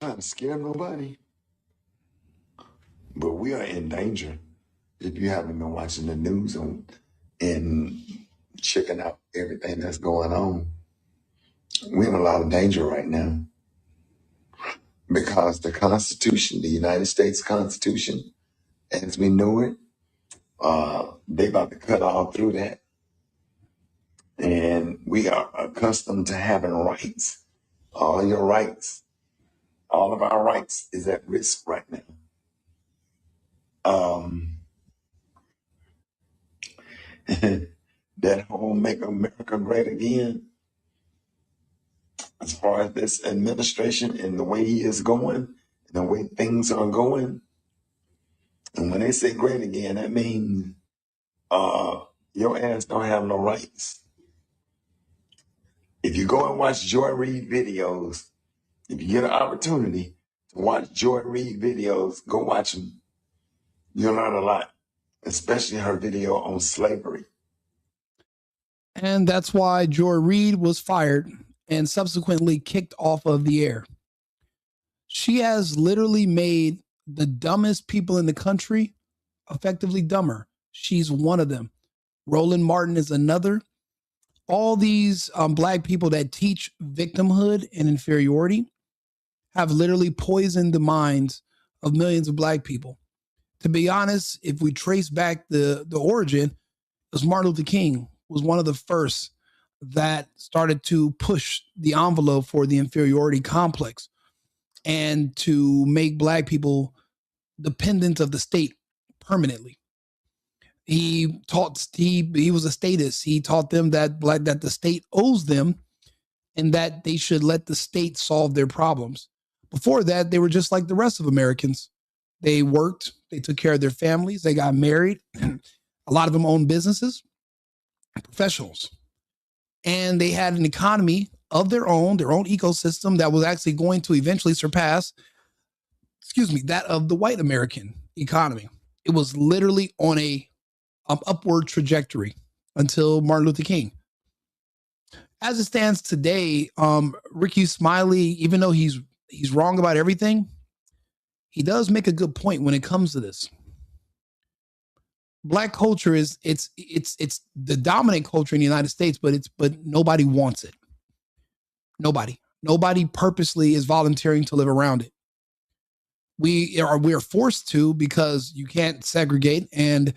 Trying to scare nobody, but we are in danger. If you haven't been watching the news and checking out everything that's going on, we're in a lot of danger right now because the Constitution, the United States Constitution, as we know it, they about to cut all through that, and we are accustomed to having rights. All your rights, all of our rights is at risk right now. Um, that whole "Make America Great Again," as far as this administration and the way he is going, and the way things are going. And when they say great again, that means your ass don't have no rights. If you go and watch Joy Reid videos, if you get an opportunity to watch Joy Reid videos, go watch them. You'll learn a lot, especially her video on slavery. And that's why Joy Reid was fired and subsequently kicked off of the air. She has literally made the dumbest people in the country effectively dumber. She's one of them. Roland Martin is another. All these Black people that teach victimhood and inferiority have literally poisoned the minds of millions of Black people. To be honest, if we trace back the origin, it was Martin Luther King was one of the first that started to push the envelope for the inferiority complex and to make Black people dependent of the state permanently. He was a statist. He taught them that the state owes them and that they should let the state solve their problems. Before that, they were just like the rest of Americans. They worked, they took care of their families, they got married. A lot of them owned businesses, professionals. And they had an economy of their own ecosystem that was actually going to eventually surpass, that of the white American economy. It was literally on a upward trajectory until Martin Luther King. As it stands today, Rickey Smiley, even though he's wrong about everything, he does make a good point when it comes to this. Black culture it's the dominant culture in the United States, but nobody wants it. Nobody purposely is volunteering to live around it. We are forced to because you can't segregate, and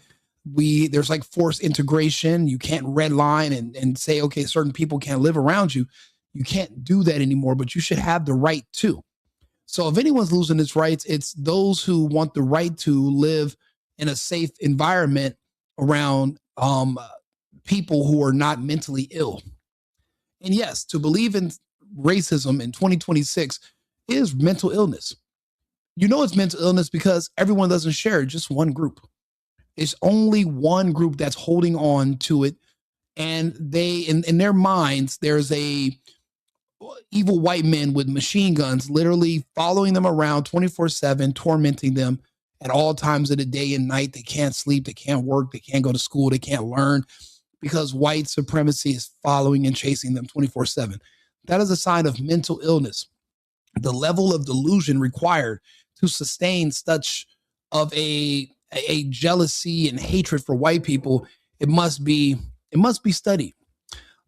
there's like forced integration. You can't redline and say, okay, certain people can't live around you. You can't do that anymore, but you should have the right to. So if anyone's losing its rights, it's those who want the right to live in a safe environment around people who are not mentally ill. And yes, to believe in racism in 2026 is mental illness. You know it's mental illness because everyone doesn't share it, just one group. It's only one group that's holding on to it. And they, in their minds, there's a evil white men with machine guns literally following them around 24/7, tormenting them at all times of the day and night. They can't sleep, they can't work, they can't go to school, they can't learn because white supremacy is following and chasing them 24/7. That is a sign of mental illness. The level of delusion required to sustain such of a jealousy and hatred for white people, it must be studied.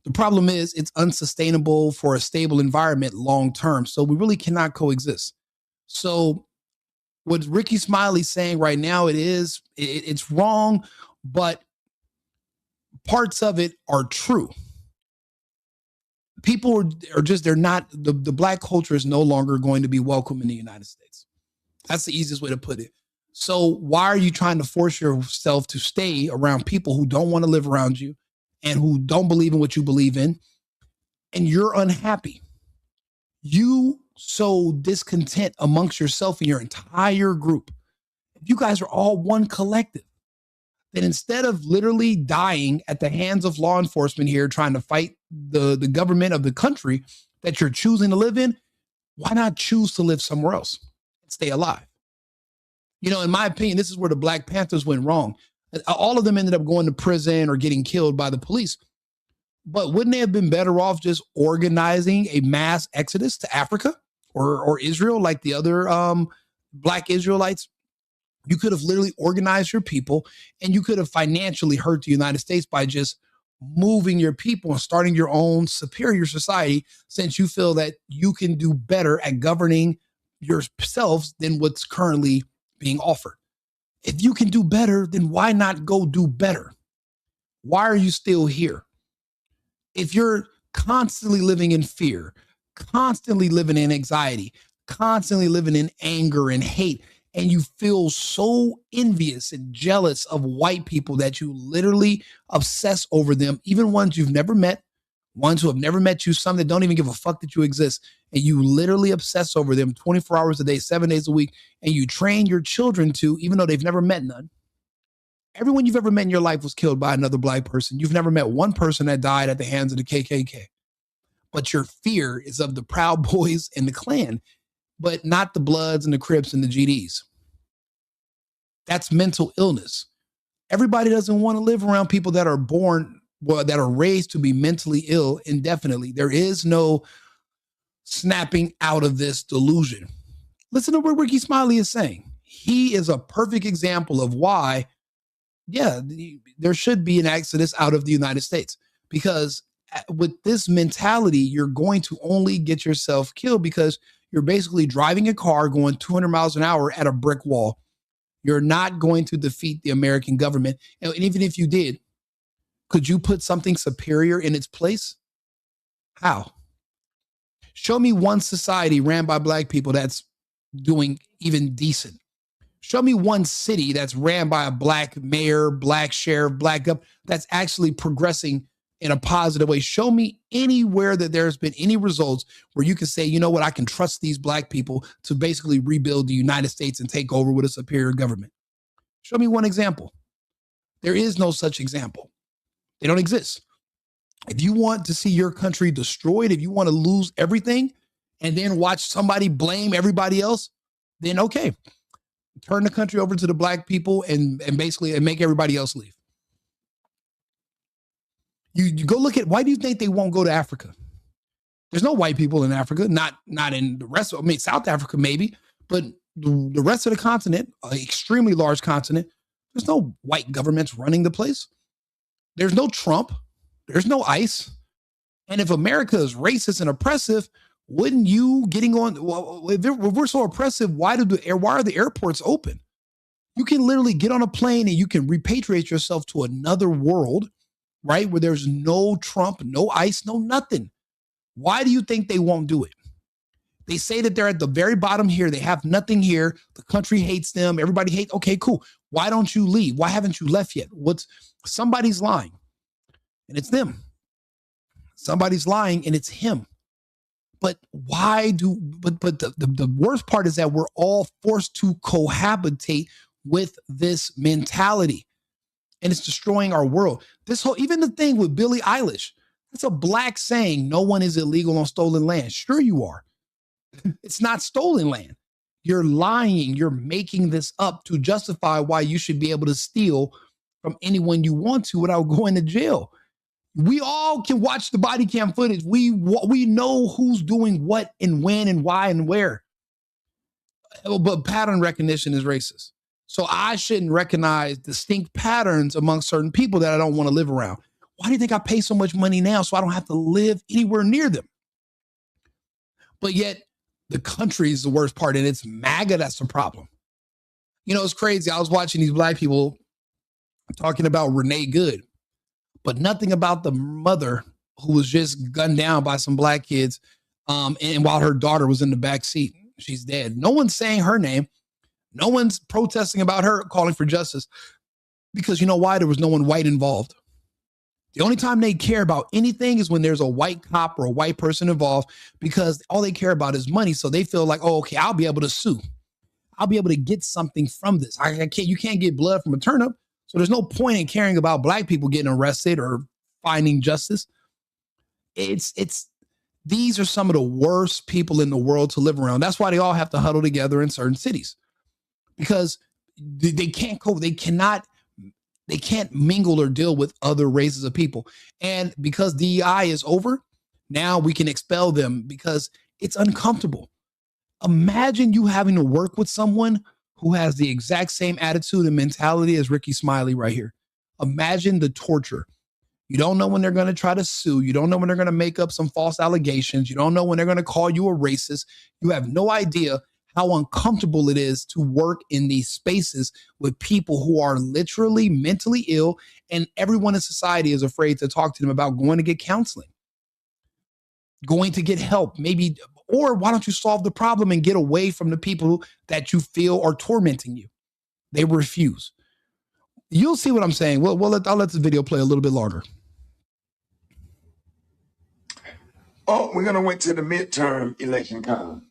The problem is it's unsustainable for a stable environment long term. So we really cannot coexist. So what Rickey Smiley's saying right now, it's wrong, but parts of it are true. People they're not, the Black culture is no longer going to be welcome in the United States. That's the easiest way to put it. So why are you trying to force yourself to stay around people who don't want to live around you and who don't believe in what you believe in, and you're unhappy? You sow discontent amongst yourself and your entire group. If you guys are all one collective, then instead of literally dying at the hands of law enforcement here trying to fight the government of the country that you're choosing to live in, why not choose to live somewhere else and stay alive? You know, in my opinion, this is where the Black Panthers went wrong. All of them ended up going to prison or getting killed by the police. But wouldn't they have been better off just organizing a mass exodus to Africa or Israel, like the other black Israelites, you could have literally organized your people, and you could have financially hurt the United States by just moving your people and starting your own superior society, since you feel that you can do better at governing yourselves than what's currently being offered. If you can do better, then why not go do better? Why are you still here? If you're constantly living in fear, constantly living in anxiety, constantly living in anger and hate, and you feel so envious and jealous of white people that you literally obsess over them, even ones you've never met, ones who have never met you, some that don't even give a fuck that you exist, and you literally obsess over them 24 hours a day, 7 days a week, and you train your children to, even though they've never met none. Everyone you've ever met in your life was killed by another black person. You've never met one person that died at the hands of the KKK. But your fear is of the Proud Boys and the Klan, but not the Bloods and the Crips and the GDs. That's mental illness. Everybody doesn't want to live around people that are born, well, that are raised to be mentally ill indefinitely. There is no snapping out of this delusion. Listen to what Rickey Smiley is saying. He is a perfect example of why, yeah, there should be an exodus out of the United States, because with this mentality, you're going to only get yourself killed, because you're basically driving a car going 200 miles an hour at a brick wall. You're not going to defeat the American government. And even if you did, could you put something superior in its place? How? Show me one society ran by black people that's doing even decent. Show me one city that's ran by a black mayor, black sheriff, black governor that's actually progressing in a positive way. Show me anywhere that there's been any results where you can say, you know what, I can trust these black people to basically rebuild the United States and take over with a superior government. Show me one example. There is no such example. They don't exist. If you want to see your country destroyed, if you want to lose everything and then watch somebody blame everybody else, then okay, turn the country over to the black people and basically make everybody else leave. You go look at, why do you think they won't go to Africa? There's no white people in Africa, not in the rest of, I mean, South Africa maybe, but the rest of the continent, an extremely large continent, there's no white governments running the place. There's no Trump. There's no ICE. And if America is racist and oppressive, wouldn't you getting on, well, if we're so oppressive, why are the airports open? You can literally get on a plane and you can repatriate yourself to another world, right? Where there's no Trump, no ICE, no nothing. Why do you think they won't do it? They say that they're at the very bottom here. They have nothing here. The country hates them. Everybody hates. Okay, cool. Why don't you leave? Why haven't you left yet? Somebody's lying, and it's them. Somebody's lying, and it's him. But the worst part is that we're all forced to cohabitate with this mentality, and it's destroying our world. Even the thing with Billie Eilish, it's a black saying, no one is illegal on stolen land. Sure you are. It's not stolen land. You're lying. You're making this up to justify why you should be able to steal from anyone you want to without going to jail. We all can watch the body cam footage. We know who's doing what and when and why and where. But pattern recognition is racist. So I shouldn't recognize distinct patterns among certain people that I don't want to live around. Why do you think I pay so much money now so I don't have to live anywhere near them? But yet the country is the worst part, and it's MAGA that's the problem. You know, it's crazy. I was watching these black people talking about Renee Good, but nothing about the mother who was just gunned down by some black kids, and while her daughter was in the back seat. She's dead. No one's saying her name. No one's protesting about her, calling for justice, because you know why? There was no one white involved. The only time they care about anything is when there's a white cop or a white person involved, because all they care about is money. So they feel like, oh, okay, I'll be able to sue. I'll be able to get something from this. You can't get blood from a turnip. So there's no point in caring about black people getting arrested or finding justice. These are some of the worst people in the world to live around. That's why they all have to huddle together in certain cities, because they can't cope. They can't mingle or deal with other races of people. And because DEI is over, now we can expel them because it's uncomfortable. Imagine you having to work with someone who has the exact same attitude and mentality as Rickey Smiley right here. Imagine the torture. You don't know when they're going to try to sue. You don't know when they're going to make up some false allegations. You don't know when they're going to call you a racist. You have no idea how uncomfortable it is to work in these spaces with people who are literally mentally ill, and everyone in society is afraid to talk to them about going to get counseling, going to get help, maybe, or why don't you solve the problem and get away from the people that you feel are tormenting you? They refuse. You'll see what I'm saying. Well, I'll let the video play a little bit longer. Oh, we're gonna wait till the midterm election comes.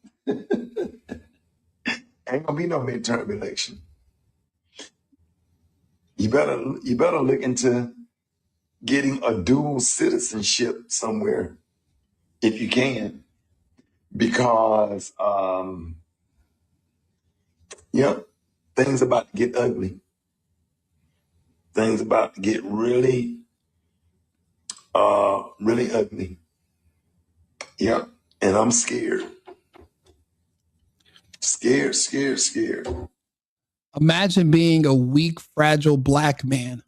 Ain't gonna be no midterm election. You better look into getting a dual citizenship somewhere if you can, because yep, things about to get ugly. Things about to get really really ugly. Yep, and I'm scared. Scared. Imagine being a weak, fragile black man.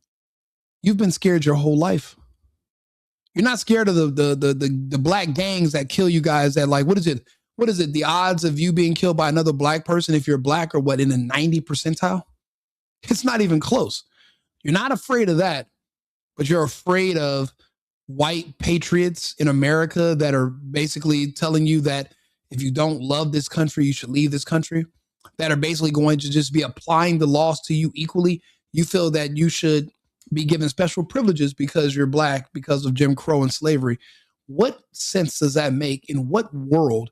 You've been scared your whole life. You're not scared of the black gangs that kill you guys that, like, what is it? The odds of you being killed by another black person if you're black are what, in the 90 percentile? It's not even close. You're not afraid of that, but you're afraid of white patriots in America that are basically telling you that if you don't love this country, you should leave this country, that are basically going to just be applying the laws to you equally. You feel that you should be given special privileges because you're black, because of Jim Crow and slavery. What sense does that make? In what world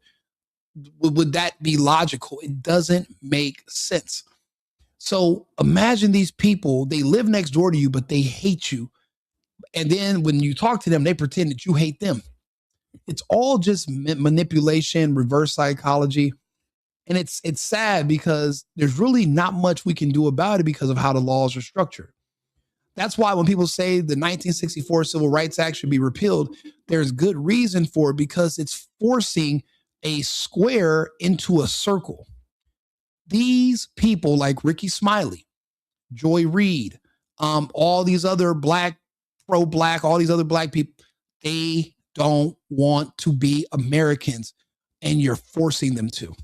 would that be logical? It doesn't make sense. So imagine these people, they live next door to you, but they hate you. And then when you talk to them, they pretend that you hate them. It's all just manipulation, reverse psychology. And it's sad because there's really not much we can do about it because of how the laws are structured. That's why when people say the 1964 Civil Rights Act should be repealed, there's good reason for it, because it's forcing a square into a circle. These people like Rickey Smiley, Joy Reid, all these other black, pro-black, all these other black people, they don't want to be Americans, and you're forcing them to.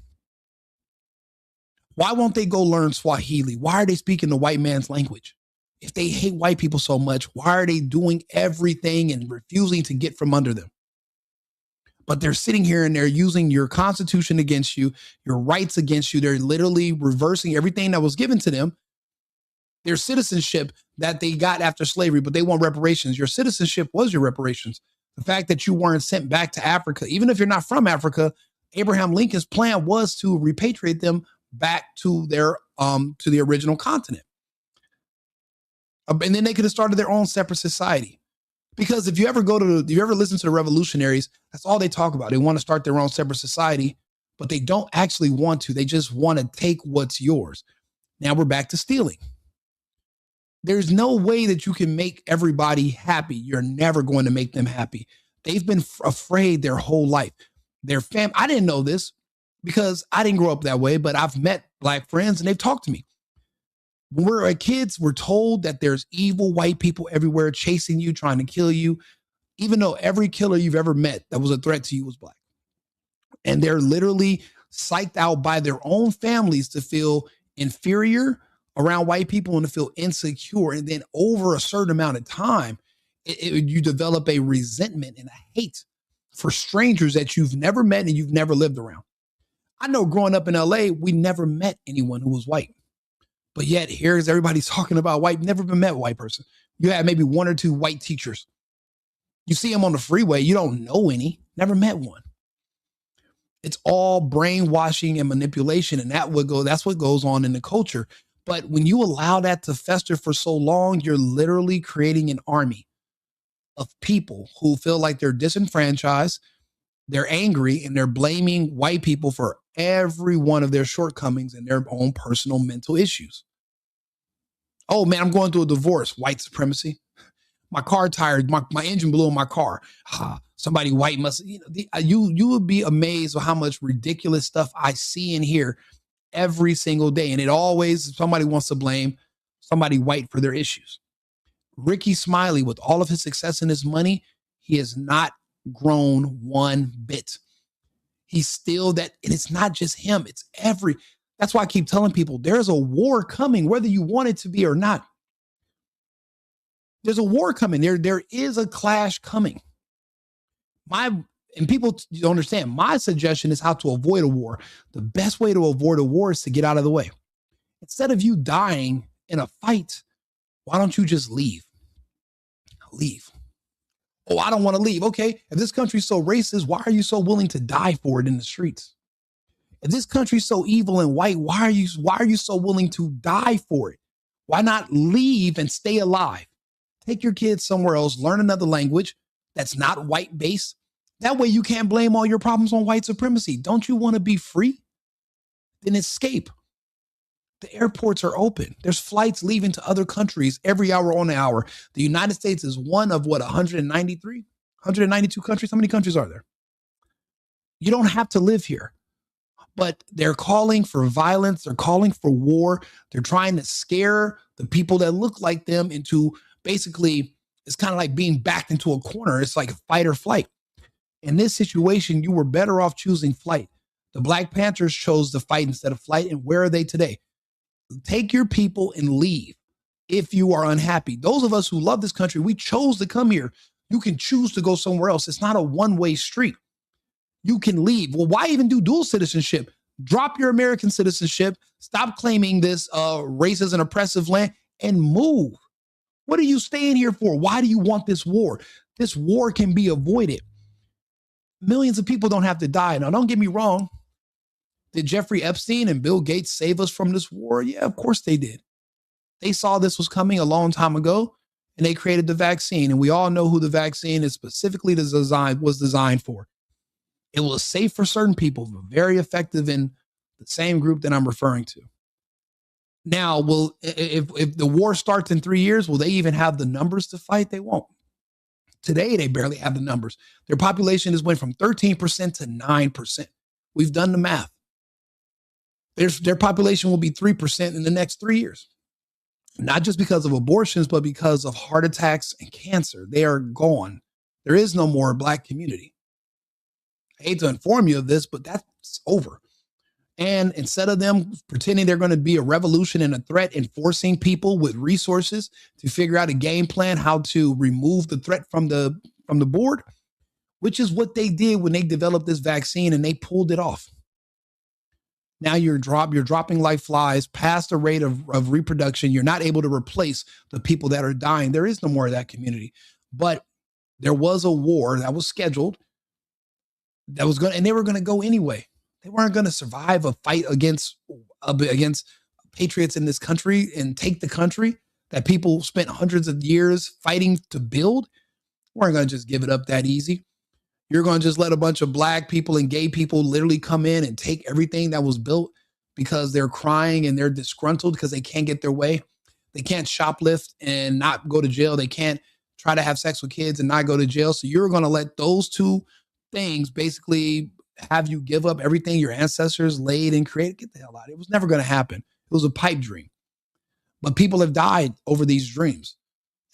Why won't they go learn Swahili? Why are they speaking the white man's language? If they hate white people so much, why are they doing everything and refusing to get from under them? But they're sitting here and they're using your Constitution against you, your rights against you. They're literally reversing everything that was given to them. Their citizenship that they got after slavery, but they want reparations. Your citizenship was your reparations. The fact that you weren't sent back to Africa, even if you're not from Africa, Abraham Lincoln's plan was to repatriate them back to the original continent. And then they could have started their own separate society. Because if you ever listen to the revolutionaries, that's all they talk about. They want to start their own separate society, but they don't actually want to. They just want to take what's yours. Now we're back to stealing. There's no way that you can make everybody happy. You're never going to make them happy. They've been afraid their whole life. I didn't know this because I didn't grow up that way, but I've met black friends and they've talked to me. When we were kids, we're told that there's evil white people everywhere chasing you, trying to kill you, even though every killer you've ever met that was a threat to you was black. And they're literally psyched out by their own families to feel inferior around white people and to feel insecure. And then over a certain amount of time, you develop a resentment and a hate for strangers that you've never met and you've never lived around. I know growing up in LA, we never met anyone who was white. But yet here's everybody talking about white, never been met a white person. You have maybe one or two white teachers. You see them on the freeway, you don't know any, never met one. It's all brainwashing and manipulation, and that's what goes on in the culture. But when you allow that to fester for so long, you're literally creating an army of people who feel like they're disenfranchised, they're angry, and they're blaming white people for every one of their shortcomings and their own personal mental issues. Oh man, I'm going through a divorce, white supremacy. My car tire, my engine blew in my car. Somebody white must, you would be amazed at how much ridiculous stuff I see and hear every single day. And it always, somebody wants to blame somebody white for their issues. Rickey Smiley, with all of his success and his money, he has not grown one bit. He's still that, and it's not just him, it's that's why I keep telling people there's a war coming, whether you want it to be or not. There's a war coming. There is a clash coming. And people don't understand, my suggestion is how to avoid a war. The best way to avoid a war is to get out of the way. Instead of you dying in a fight, why don't you just leave? Leave. Oh, I don't want to leave. Okay, if this country's so racist, why are you so willing to die for it in the streets? If this country's so evil and white, why are you so willing to die for it? Why not leave and stay alive? Take your kids somewhere else, learn another language that's not white based. That way you can't blame all your problems on white supremacy. Don't you want to be free? Then escape. The airports are open. There's flights leaving to other countries every hour on the hour. The United States is one of 193, 192 countries. How many countries are there? You don't have to live here. But they're calling for violence. They're calling for war. They're trying to scare the people that look like them into, basically, it's kind of like being backed into a corner. It's like a fight or flight. In this situation, you were better off choosing flight. The Black Panthers chose the fight instead of flight. And where are they today? Take your people and leave if you are unhappy. Those of us who love this country, we chose to come here. You can choose to go somewhere else. It's not a one-way street. You can leave. Well, why even do dual citizenship? Drop your American citizenship. Stop claiming this racist and oppressive land and move. What are you staying here for? Why do you want this war? This war can be avoided. Millions of people don't have to die. Now, don't get me wrong. Did Jeffrey Epstein and Bill Gates save us from this war? Yeah, of course they did. They saw this was coming a long time ago, and they created the vaccine. And we all know who the vaccine is specifically was designed for. It was safe for certain people, but very effective in the same group that I'm referring to. Now, if the war starts in 3 years, will they even have the numbers to fight? They won't. Today, they barely have the numbers. Their population has went from 13% to 9%. We've done the math. Their population will be 3% in the next 3 years. Not just because of abortions, but because of heart attacks and cancer. They are gone. There is no more Black community. I hate to inform you of this, but that's over. And instead of them pretending they're going to be a revolution and a threat, and forcing people with resources to figure out a game plan how to remove the threat from the board, which is what they did when they developed this vaccine and they pulled it off. Now you're dropping like flies past the rate of reproduction. You're not able to replace the people that are dying. There is no more of that community. But there was a war that was scheduled and they were going to go anyway. They weren't going to survive a fight against patriots in this country and take the country that people spent hundreds of years fighting to build. We weren't going to just give it up that easy. You're going to just let a bunch of Black people and gay people literally come in and take everything that was built because they're crying and they're disgruntled because they can't get their way. They can't shoplift and not go to jail. They can't try to have sex with kids and not go to jail. So you're going to let those two things basically have you give up everything your ancestors laid and created? Get the hell out. It was never going to happen. It was a pipe dream. But people have died over these dreams.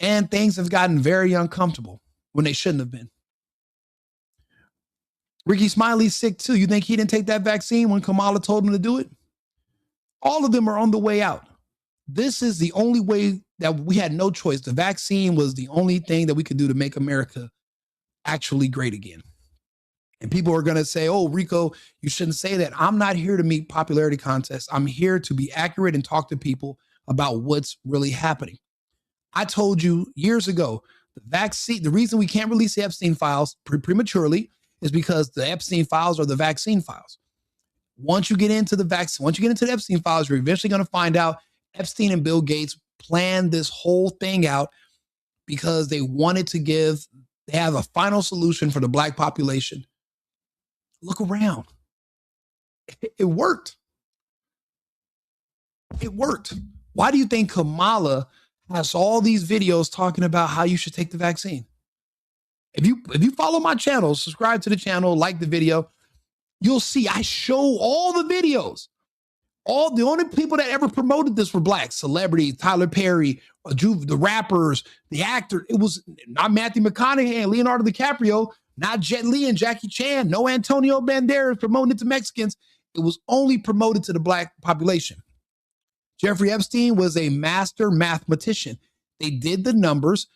And things have gotten very uncomfortable when they shouldn't have been. Rickey Smiley's sick too. You think he didn't take that vaccine when Kamala told him to do it? All of them are on the way out. This is the only way that we had no choice. The vaccine was the only thing that we could do to make America actually great again. And people are going to say, oh, Rico, you shouldn't say that. I'm not here to meet popularity contests. I'm here to be accurate and talk to people about what's really happening. I told you years ago, the reason we can't release the Epstein files prematurely is because the Epstein files are the vaccine files. Once you get into the Epstein files, you're eventually going to find out Epstein and Bill Gates planned this whole thing out because they wanted to they have a final solution for the Black population. Look around. It worked. It worked. Why do you think Kamala has all these videos talking about how you should take the vaccine? If you follow my channel, subscribe to the channel, like the video, you'll see I show all the videos. All the only people that ever promoted this were black celebrities, Tyler Perry, the rappers, the actor. It was not Matthew McConaughey and Leonardo DiCaprio, not Jet Li and Jackie Chan, no Antonio Banderas promoting it to Mexicans. It was only promoted to the black population. Jeffrey Epstein was a master mathematician. They did the numbers.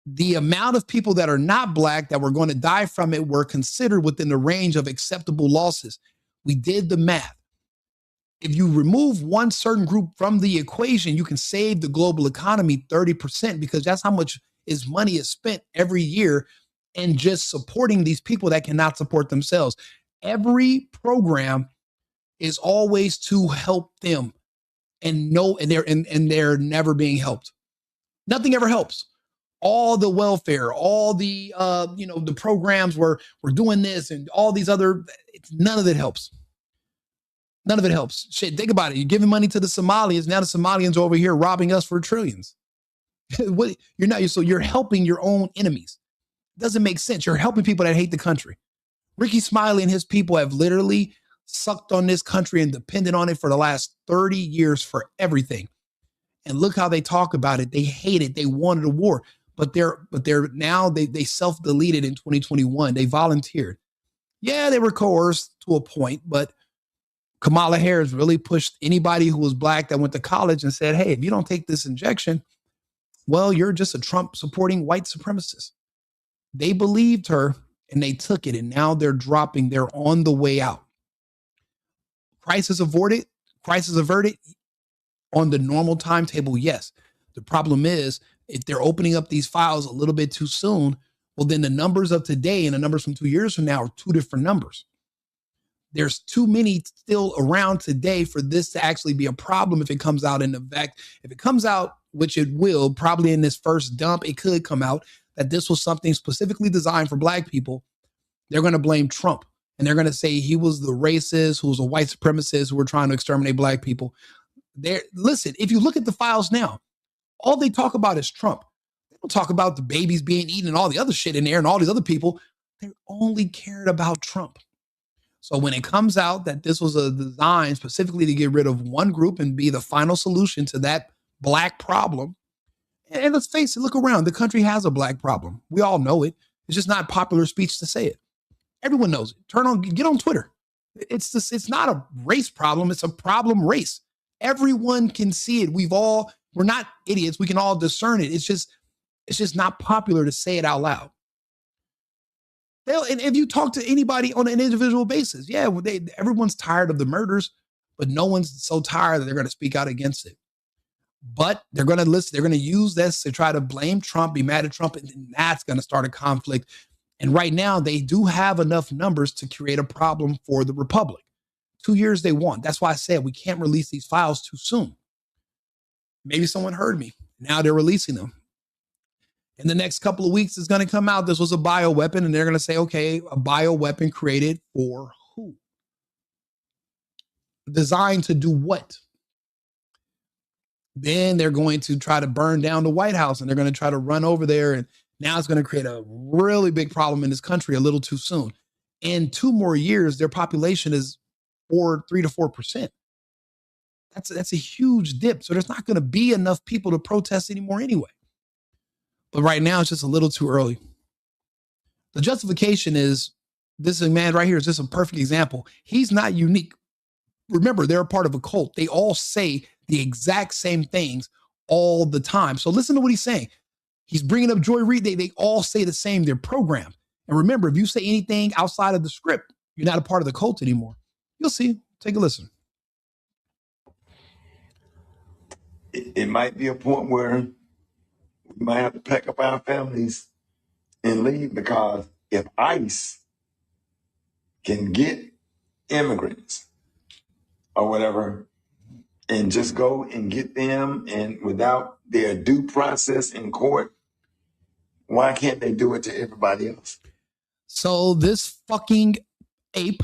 The amount of people that are not black that were going to die from it were considered within the range of acceptable losses. We did the math. If you remove one certain group from the equation, you can save the global economy 30% because that's how much money is spent every year in just supporting these people that cannot support themselves. Every program is always to help them, and they're never being helped. Nothing ever helps. All the welfare, all the the programs where we're doing this and all these other, none of it helps. None of it helps. Shit, think about it. You're giving money to the Somalians. Now the Somalians are over here robbing us for trillions. What, you're helping your own enemies. It doesn't make sense. You're helping people that hate the country. Rickey Smiley and his people have literally sucked on this country and depended on it for the last 30 years for everything. And look how they talk about it. They hate it. They wanted a war, but they're now they self-deleted in 2021. They volunteered. Yeah, they were coerced to a point, but Kamala Harris really pushed anybody who was black that went to college and said, hey, if you don't take this injection, well, you're just a Trump supporting white supremacist. They believed her and they took it, and now they're dropping. They're on the way out. Crisis averted on the normal timetable, yes. The problem is if they're opening up these files a little bit too soon, well, then the numbers of today and the numbers from 2 years from now are two different numbers. There's too many still around today for this to actually be a problem if it comes out in the fact. If it comes out, which it will, probably in this first dump, it could come out that this was something specifically designed for black people. They're going to blame Trump. And they're going to say he was the racist, who was a white supremacist, who were trying to exterminate black people. Listen, if you look at the files now, all they talk about is Trump. They don't talk about the babies being eaten and all the other shit in there and all these other people. They only cared about Trump. So when it comes out that this was a design specifically to get rid of one group and be the final solution to that black problem, and let's face it, look around. The country has a black problem. We all know it. It's just not popular speech to say it. Everyone knows it. Get on Twitter. It's not a race problem. It's a problem race. Everyone can see it. We're not idiots. We can all discern it. It's just not popular to say it out loud. And if you talk to anybody on an individual basis, yeah, everyone's tired of the murders, but no one's so tired that they're going to speak out against it. But they're going to listen. They're going to use this to try to blame Trump, be mad at Trump, and that's going to start a conflict. And right now, they do have enough numbers to create a problem for the Republic. 2 years they want. That's why I said we can't release these files too soon. Maybe someone heard me. Now they're releasing them. In the next couple of weeks, it's going to come out. This was a bioweapon, and they're going to say, okay, a bioweapon created for who? Designed to do what? Then they're going to try to burn down the White House, and they're going to try to run over there. And now it's going to create a really big problem in this country a little too soon. In 2 more years, their population is 3 to 4%. That's a huge dip. So there's not going to be enough people to protest anymore anyway. But right now, it's just a little too early. The justification is this man right here is just a perfect example. He's not unique. Remember, they're a part of a cult. They all say the exact same things all the time. So listen to what he's saying. He's bringing up Joy Reid. They all say the same. They're programmed. And remember, if you say anything outside of the script, you're not a part of the cult anymore. You'll see. Take a listen. It might be a point where we might have to pack up our families and leave, because if ICE can get immigrants or whatever and just go and get them and without their due process in court, why can't they do it to everybody else? So this fucking ape,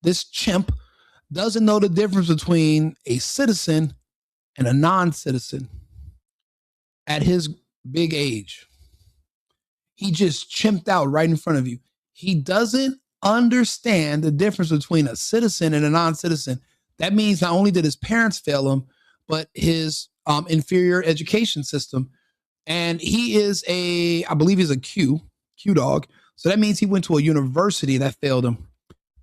this chimp, doesn't know the difference between a citizen and a non-citizen at his big age. He just chimped out right in front of you. He doesn't understand the difference between a citizen and a non-citizen. That means not only did his parents fail him, but his inferior education system. And he is I believe he's a Q dog. So that means he went to a university that failed him.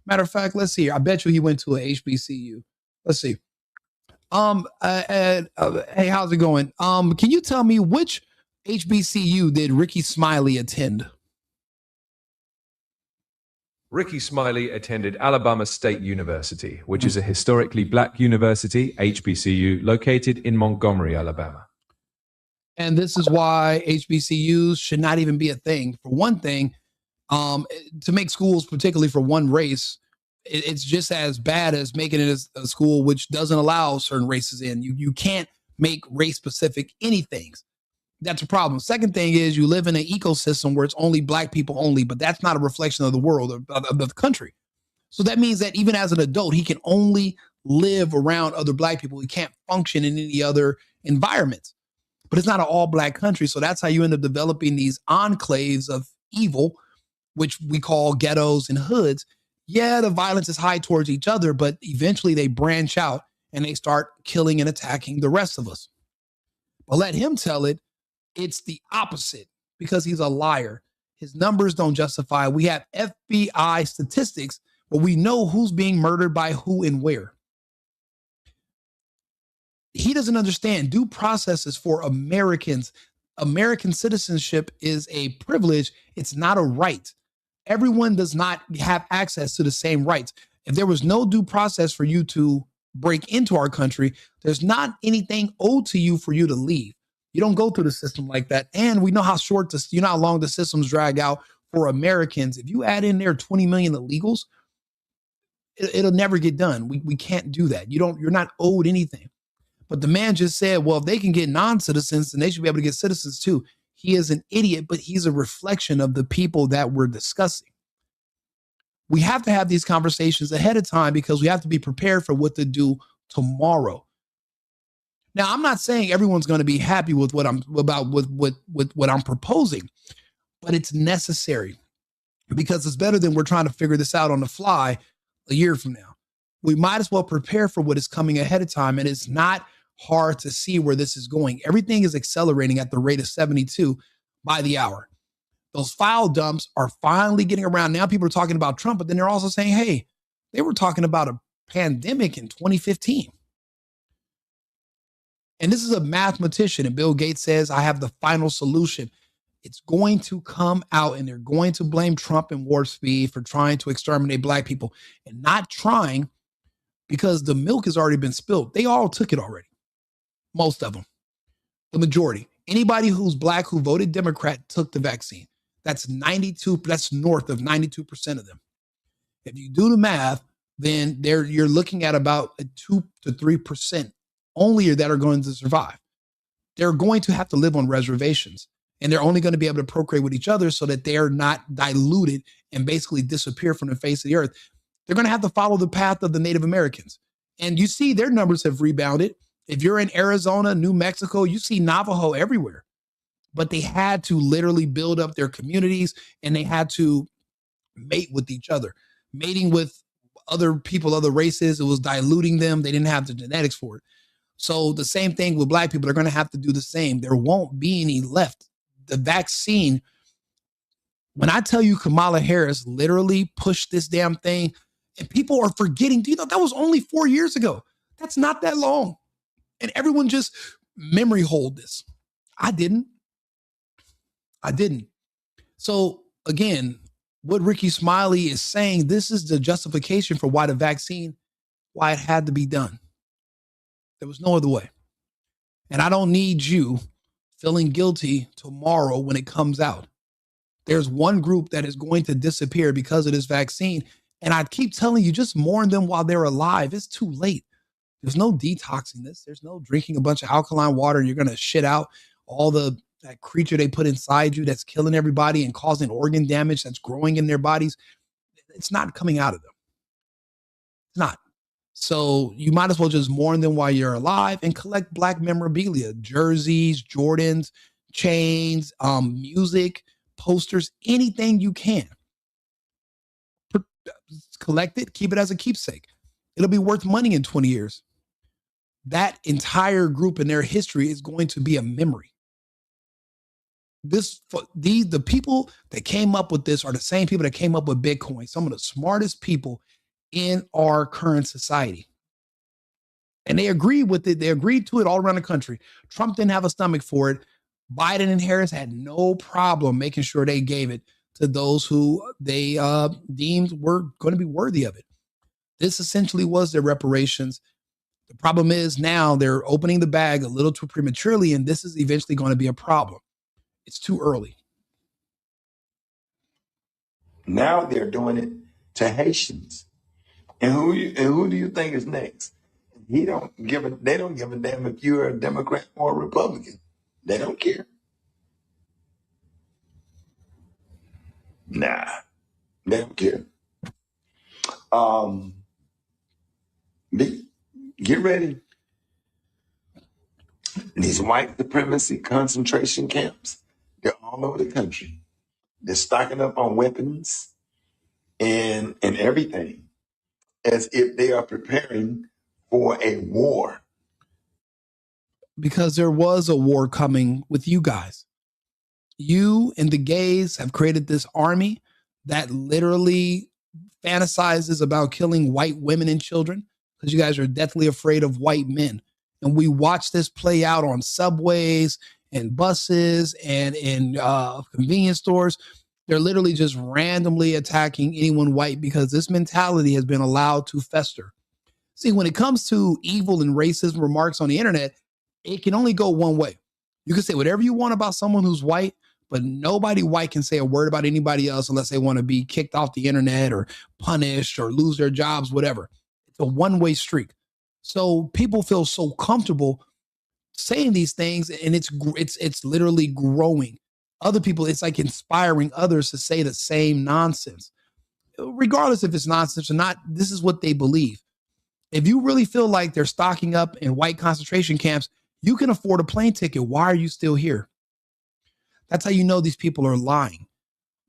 Matter of fact, let's see here. I bet you he went to a HBCU. Let's see. Hey, how's it going? Can you tell me which HBCU did Rickey Smiley attend? Rickey Smiley attended Alabama State University, which is a historically black university, HBCU, located in Montgomery, Alabama. And this is why HBCUs should not even be a thing. For one thing, to make schools, particularly for one race, it's just as bad as making it a school which doesn't allow certain races in. You can't make race-specific anything. That's a problem. Second thing is you live in an ecosystem where it's only black people only, but that's not a reflection of the world, of the country. So that means that even as an adult, he can only live around other black people. He can't function in any other environments. But it's not an all black country. So that's how you end up developing these enclaves of evil, which we call ghettos and hoods. Yeah, the violence is high towards each other, but eventually they branch out and they start killing and attacking the rest of us. But let him tell it. It's the opposite because he's a liar. His numbers don't justify. We have FBI statistics, but we know who's being murdered by who and where. He doesn't understand due process is for Americans. American citizenship is a privilege. It's not a right. Everyone does not have access to the same rights. If there was no due process for you to break into our country, there's not anything owed to you for you to leave. You don't go through the system like that. And we know how how long the systems drag out for Americans. If you add in there 20 million illegals, it'll never get done. We can't do that. You're not owed anything. But the man just said, well, if they can get non-citizens, then they should be able to get citizens too. He is an idiot, but he's a reflection of the people that we're discussing. We have to have these conversations ahead of time because we have to be prepared for what to do tomorrow. Now, I'm not saying everyone's going to be happy with what I'm what I'm proposing, but it's necessary because it's better than we're trying to figure this out on the fly a year from now. We might as well prepare for what is coming ahead of time, and it's not hard to see where this is going. Everything is accelerating at the rate of 72 by the hour. Those file dumps are finally getting around. Now people are talking about Trump, but then they're also saying, hey, they were talking about a pandemic in 2015. And this is a mathematician, and Bill Gates says, I have the final solution. It's going to come out, and they're going to blame Trump and Warp Speed for trying to exterminate black people and not trying because the milk has already been spilled. They all took it already. Most of them. The majority. Anybody who's black who voted Democrat took the vaccine. That's north of 92% of them. If you do the math, then you're looking at about a 2 to 3% only that are going to survive. They're going to have to live on reservations, and they're only going to be able to procreate with each other so that they're not diluted and basically disappear from the face of the earth. They're going to have to follow the path of the Native Americans. And you see their numbers have rebounded. If you're in Arizona, New Mexico, you see Navajo everywhere. But they had to literally build up their communities, and they had to mate with each other. Mating with other people, other races, it was diluting them. They didn't have the genetics for it. So the same thing with black people, they're going to have to do the same. There won't be any left. The vaccine, when I tell you Kamala Harris literally pushed this damn thing, and people are forgetting, that was only 4 years ago. That's not that long. And everyone just memory hold this. I didn't. So again, what Rickey Smiley is saying, this is the justification for why it had to be done. There was no other way. And I don't need you feeling guilty tomorrow when it comes out. There's one group that is going to disappear because of this vaccine. And I keep telling you, just mourn them while they're alive. It's too late. There's no detoxing this. There's no drinking a bunch of alkaline water and you're going to shit out all that creature they put inside you that's killing everybody and causing organ damage that's growing in their bodies. It's not coming out of them. It's not. So you might as well just mourn them while you're alive and collect black memorabilia, jerseys, Jordans, chains, music, posters, anything you can. Collect it, keep it as a keepsake. It'll be worth money in 20 years. That entire group in their history is going to be a memory. The people that came up with this are the same people that came up with Bitcoin, some of the smartest people in our current society. And they agreed with it. They agreed to it all around the country. Trump didn't have a stomach for it. Biden and Harris had no problem making sure they gave it to those who they deemed were going to be worthy of it. This essentially was their reparations. The problem is now they're opening the bag a little too prematurely, and this is eventually going to be a problem. It's too early. Now they're doing it to Haitians. And who do you think is next? They don't give a damn if you're a Democrat or a Republican. They don't care. Nah, they don't care. Get ready. These white supremacy concentration camps, they're all over the country. They're stocking up on weapons and everything as if they are preparing for a war. Because there was a war coming with you guys. You and the gays have created this army that literally fantasizes about killing white women and children because you guys are deathly afraid of white men. And we watch this play out on subways and buses and in convenience stores. They're literally just randomly attacking anyone white because this mentality has been allowed to fester. See, when it comes to evil and racism remarks on the internet, it can only go one way. You can say whatever you want about someone who's white, but nobody white can say a word about anybody else unless they want to be kicked off the internet or punished or lose their jobs, whatever. It's a one-way street. So people feel so comfortable saying these things, and it's literally growing. Other people, it's like inspiring others to say the same nonsense. Regardless if it's nonsense or not, this is what they believe. If you really feel like they're stocking up in white concentration camps, you can afford a plane ticket. Why are you still here? That's how you know these people are lying.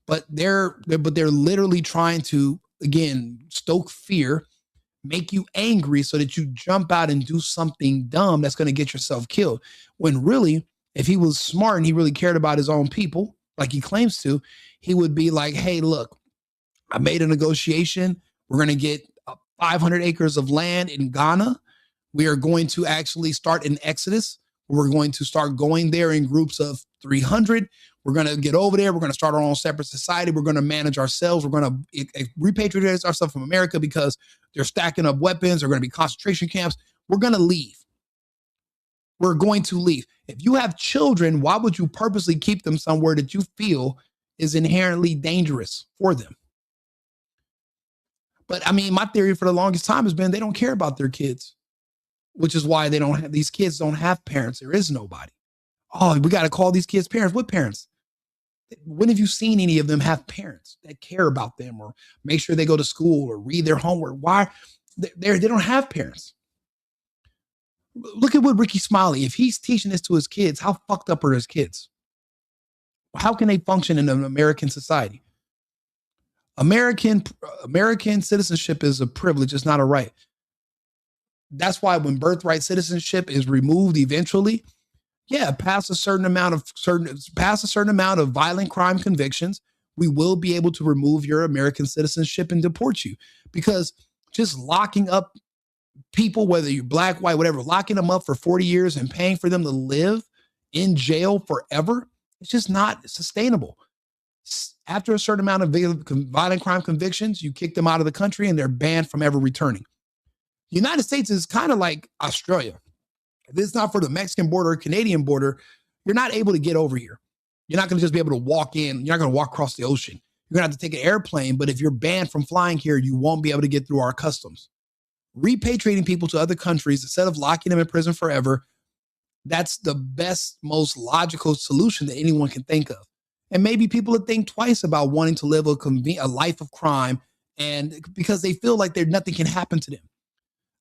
But they're literally trying to, again, stoke fear, make you angry so that you jump out and do something dumb that's going to get yourself killed. When really, if he was smart and he really cared about his own people, like he claims to, he would be like, hey, look, I made a negotiation. We're going to get 500 acres of land in Ghana. We are going to actually start an exodus. We're going to start going there in groups of 300. We're going to get over there. We're going to start our own separate society. We're going to manage ourselves. We're going to repatriate ourselves from America because they're stacking up weapons. They're going to be concentration camps. We're going to leave. We're going to leave. If you have children, why would you purposely keep them somewhere that you feel is inherently dangerous for them? But I mean, my theory for the longest time has been they don't care about their kids, which is why these kids don't have parents. There is nobody. Oh, we got to call these kids parents. What parents? When have you seen any of them have parents that care about them or make sure they go to school or read their homework? Why? They don't have parents. Look at what Rickey Smiley, if he's teaching this to his kids, how fucked up are his kids? How can they function in an American society? American citizenship is a privilege. It's not a right. That's why when birthright citizenship is removed eventually, past a certain amount of violent crime convictions, we will be able to remove your American citizenship and deport you. Because just locking up people, whether you're black, white, whatever, locking them up for 40 years and paying for them to live in jail forever, it's just not sustainable. After a certain amount of violent crime convictions, you kick them out of the country and they're banned from ever returning. The United States is kind of like Australia. If it's not for the Mexican border or Canadian border, you're not able to get over here. You're not going to just be able to walk in. You're not going to walk across the ocean. You're going to have to take an airplane. But if you're banned from flying here, you won't be able to get through our customs. Repatriating people to other countries instead of locking them in prison forever, that's the best, most logical solution that anyone can think of. And maybe people would think twice about wanting to live a life of crime, and because they feel like nothing can happen to them.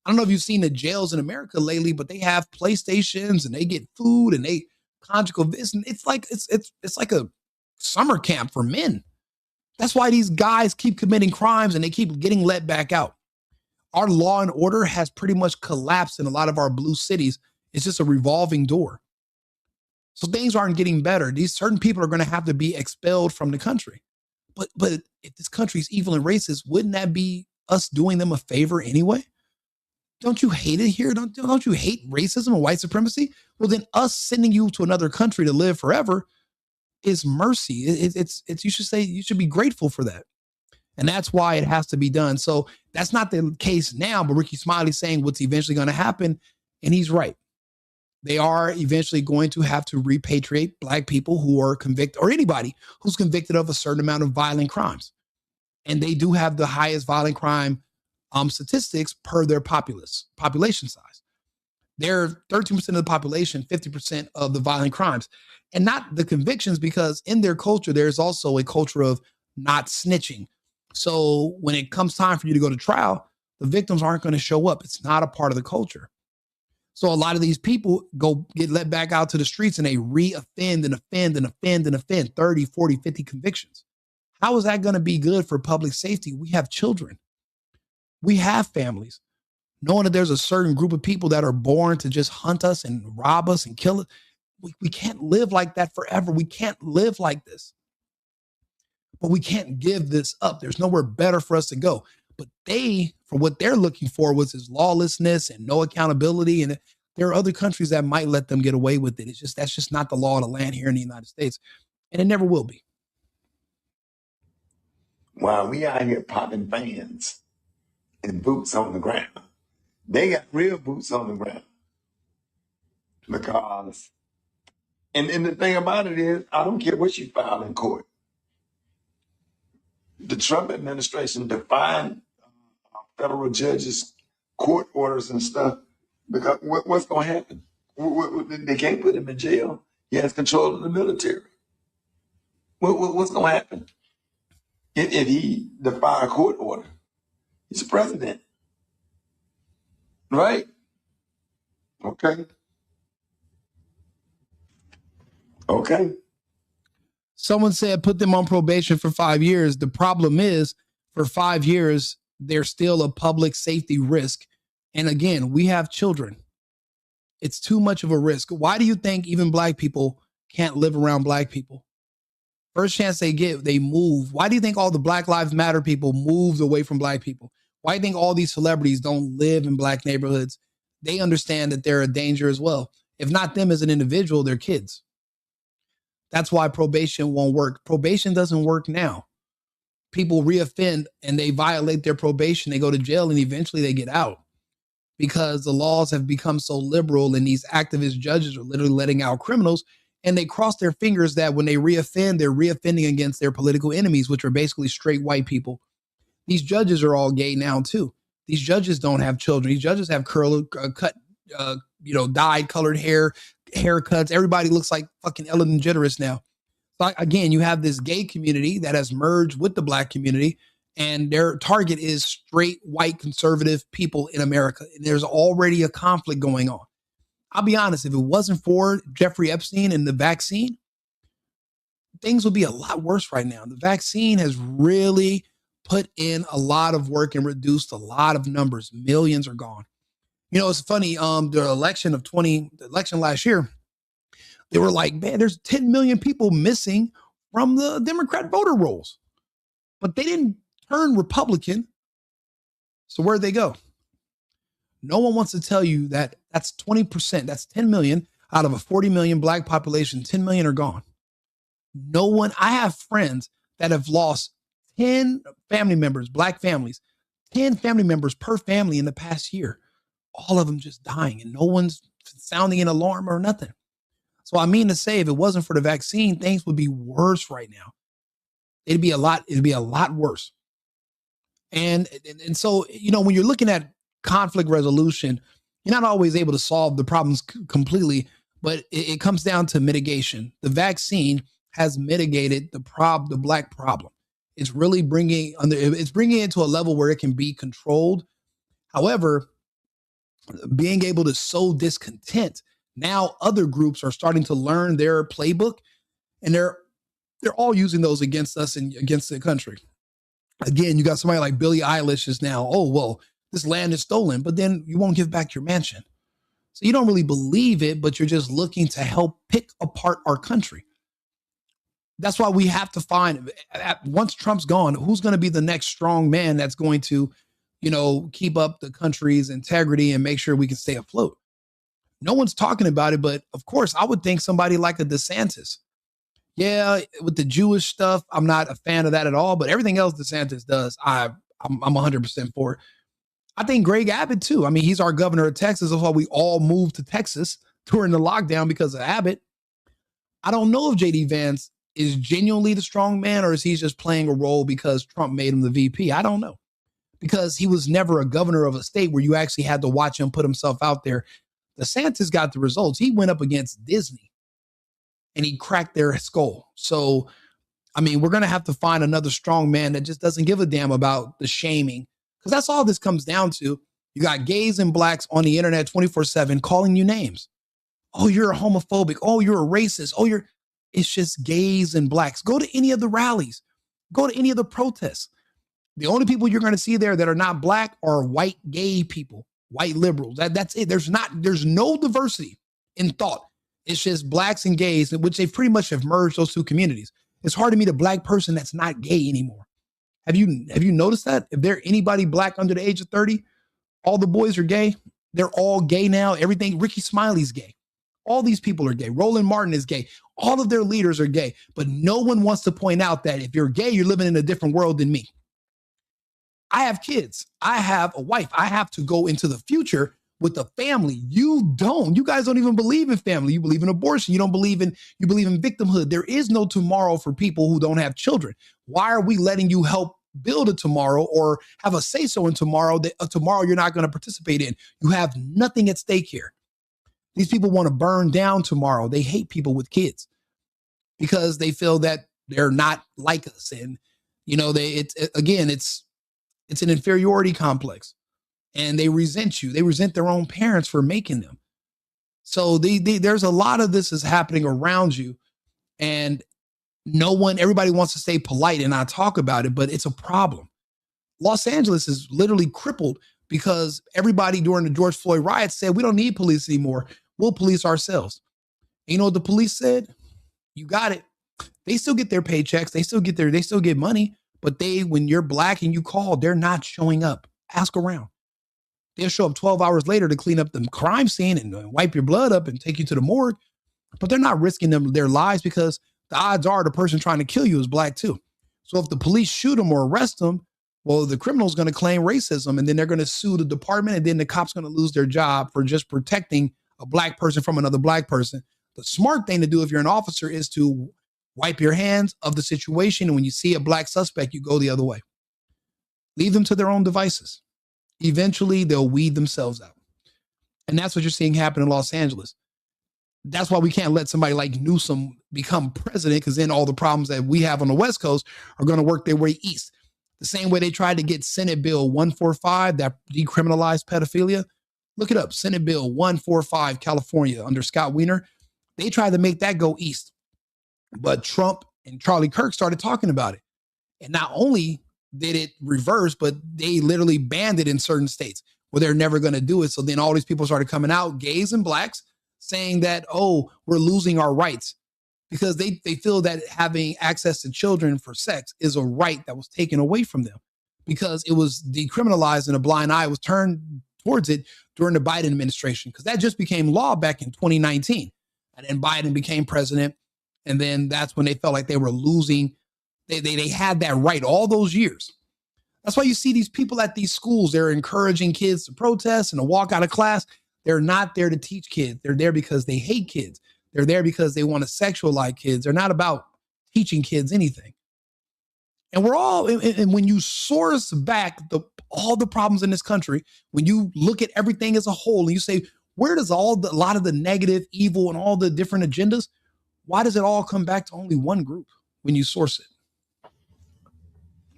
I don't know if you've seen the jails in America lately, but they have PlayStations and they get food and they conjugal visit. It's like summer camp for men. That's why these guys keep committing crimes and they keep getting let back out. Our law and order has pretty much collapsed in a lot of our blue cities. It's just a revolving door. So things aren't getting better. These certain people are going to have to be expelled from the country. But if this country is evil and racist, wouldn't that be us doing them a favor anyway? Don't you hate it here? Don't you hate racism and white supremacy? Well, then us sending you to another country to live forever is mercy. It's you should be grateful for that. And that's why it has to be done. So that's not the case now, but Rickey Smiley saying what's eventually going to happen, and he's right. They are eventually going to have to repatriate Black people who are convicted, or anybody who's convicted of a certain amount of violent crimes. And they do have the highest violent crime statistics per their population size. They're 13% of the population, 50% of the violent crimes, and not the convictions, because in their culture, there's also a culture of not snitching. So when it comes time for you to go to trial, the victims aren't going to show up. It's not a part of the culture. So a lot of these people get let back out to the streets and they re-offend and offend and offend and offend 30, 40, 50 convictions. How is that going to be good for public safety? We have children. We have families. Knowing that there's a certain group of people that are born to just hunt us and rob us and kill us. We can't live like that forever. We can't live like this. But we can't give this up. There's nowhere better for us to go. But for what they're looking for was this lawlessness and no accountability. And there are other countries that might let them get away with it. That's just not the law of the land here in the United States. And it never will be. While we out here popping fans and boots on the ground, they got real boots on the ground. Because, and the thing about it is, I don't care what you file in court. The Trump administration defied federal judges' court orders and stuff. Because what's going to happen? They can't put him in jail. He has control of the military. What's going to happen? If he defies a court order, he's a president. Right? Okay. Someone said put them on probation for 5 years. The problem is, for 5 years, they're still a public safety risk. And again, we have children. It's too much of a risk. Why do you think even Black people can't live around Black people? First chance they get, they move. Why do you think all the Black Lives Matter people moved away from Black people? Why do you think all these celebrities don't live in Black neighborhoods? They understand that they're a danger as well. If not them as an individual, their kids. That's why probation won't work. Probation doesn't work now. People reoffend and they violate their probation. They go to jail and eventually they get out because the laws have become so liberal and these activist judges are literally letting out criminals, and they cross their fingers that when they reoffend, they're reoffending against their political enemies, which are basically straight white people. These judges are all gay now too. These judges don't have children. These judges have dyed colored haircuts. Everybody looks like fucking Ellen DeGeneres now. So again, you have this gay community that has merged with the Black community, and their target is straight white conservative people in America. And there's already a conflict going on. I'll be honest, if it wasn't for Jeffrey Epstein and the vaccine, things would be a lot worse right now. The vaccine has really put in a lot of work and reduced a lot of numbers. Millions are gone. You know, it's funny. The election last year, they were like, man, there's 10 million people missing from the Democrat voter rolls, but they didn't turn Republican. So where'd they go? No one wants to tell you that that's 20%. That's 10 million out of a 40 million Black population. 10 million are gone. No one. I have friends that have lost 10 family members, Black families, 10 family members per family in the past year. All of them just dying and no one's sounding an alarm or nothing. So I mean to say, if it wasn't for the vaccine, things would be worse right now. It'd be a lot worse. And so, you know, when you're looking at conflict resolution, you're not always able to solve the problems completely, but it comes down to mitigation. The vaccine has mitigated the Black problem. It's really bringing it to a level where it can be controlled. However, being able to sow discontent, now other groups are starting to learn their playbook, and they're They're all using those against us and against the country. Again, you got somebody like Billie Eilish is now, oh, well, this land is stolen, but then you won't give back your mansion. So you don't really believe it, but you're just looking to help pick apart our country. That's why we have to find, once Trump's gone, who's going to be the next strong man that's going to, keep up the country's integrity and make sure we can stay afloat. No one's talking about it, but of course, I would think somebody like a DeSantis. Yeah, with the Jewish stuff, I'm not a fan of that at all, but everything else DeSantis does, I'm 100% for it. I think Greg Abbott too. I mean, he's our governor of Texas. That's why we all moved to Texas during the lockdown because of Abbott. I don't know if JD Vance is genuinely the strong man or is he just playing a role because Trump made him the VP. I don't know, because he was never a governor of a state where you actually had to watch him put himself out there. DeSantis got the results. He went up against Disney and he cracked their skull. So, I mean, we're going to have to find another strong man that just doesn't give a damn about the shaming, because that's all this comes down to. You got gays and blacks on the internet 24/7 calling you names. Oh, you're a homophobic. Oh, you're a racist. Oh, it's just gays and blacks. Go to any of the rallies. Go to any of the protests. The only people you're going to see there that are not black are white gay people, white liberals. That's it. There's no diversity in thought. It's just blacks and gays, which they pretty much have merged those two communities. It's hard to meet a black person that's not gay anymore. Have you noticed that? If there anybody black under the age of 30, all the boys are gay. They're all gay now. Everything. Rickey Smiley's gay. All these people are gay. Roland Martin is gay. All of their leaders are gay. But no one wants to point out that if you're gay, you're living in a different world than me. I have kids. I have a wife. I have to go into the future with a family. You don't. You guys don't even believe in family. You believe in abortion. You believe in victimhood. There is no tomorrow for people who don't have children. Why are we letting you help build a tomorrow or have a say-so in tomorrow that a tomorrow you're not going to participate in? You have nothing at stake here. These people want to burn down tomorrow. They hate people with kids because they feel that they're not like us. And, it's an inferiority complex. And they resent you. They resent their own parents for making them. So there's a lot of this is happening around you. And everybody wants to stay polite and not talk about it, but it's a problem. Los Angeles is literally crippled because everybody during the George Floyd riots said, we don't need police anymore. We'll police ourselves. And you know what the police said? You got it. They still get their paychecks. They still get money. But when you're black and you call, they're not showing up. Ask around. They'll show up 12 hours later to clean up the crime scene and wipe your blood up and take you to the morgue. But they're not risking their lives because the odds are the person trying to kill you is black too. So if the police shoot them or arrest them, well, the criminal's going to claim racism and then they're going to sue the department and then the cop's going to lose their job for just protecting a black person from another black person. The smart thing to do if you're an officer is to wipe your hands of the situation. And when you see a black suspect, you go the other way. Leave them to their own devices. Eventually, they'll weed themselves out. And that's what you're seeing happen in Los Angeles. That's why we can't let somebody like Newsom become president, because then all the problems that we have on the West Coast are going to work their way east. The same way they tried to get Senate Bill 145 that decriminalized pedophilia. Look it up. Senate Bill 145, California, under Scott Wiener. They tried to make that go east. But Trump and Charlie Kirk started talking about it. And not only did it reverse, but they literally banned it in certain states where they're never going to do it. So then all these people started coming out, gays and blacks, saying that, oh, we're losing our rights, because they feel that having access to children for sex is a right that was taken away from them because it was decriminalized and a blind eye was turned towards it during the Biden administration, because that just became law back in 2019. And then Biden became president. And then that's when they felt like they were losing. They had that right all those years. That's why you see these people at these schools. They're encouraging kids to protest and to walk out of class. They're not there to teach kids. They're there because they hate kids. They're there because they want to sexualize kids. They're not about teaching kids anything. And and when you source back all the problems in this country, when you look at everything as a whole and you say, where does a lot of the negative, evil, and all the different agendas, why does it all come back to only one group when you source it?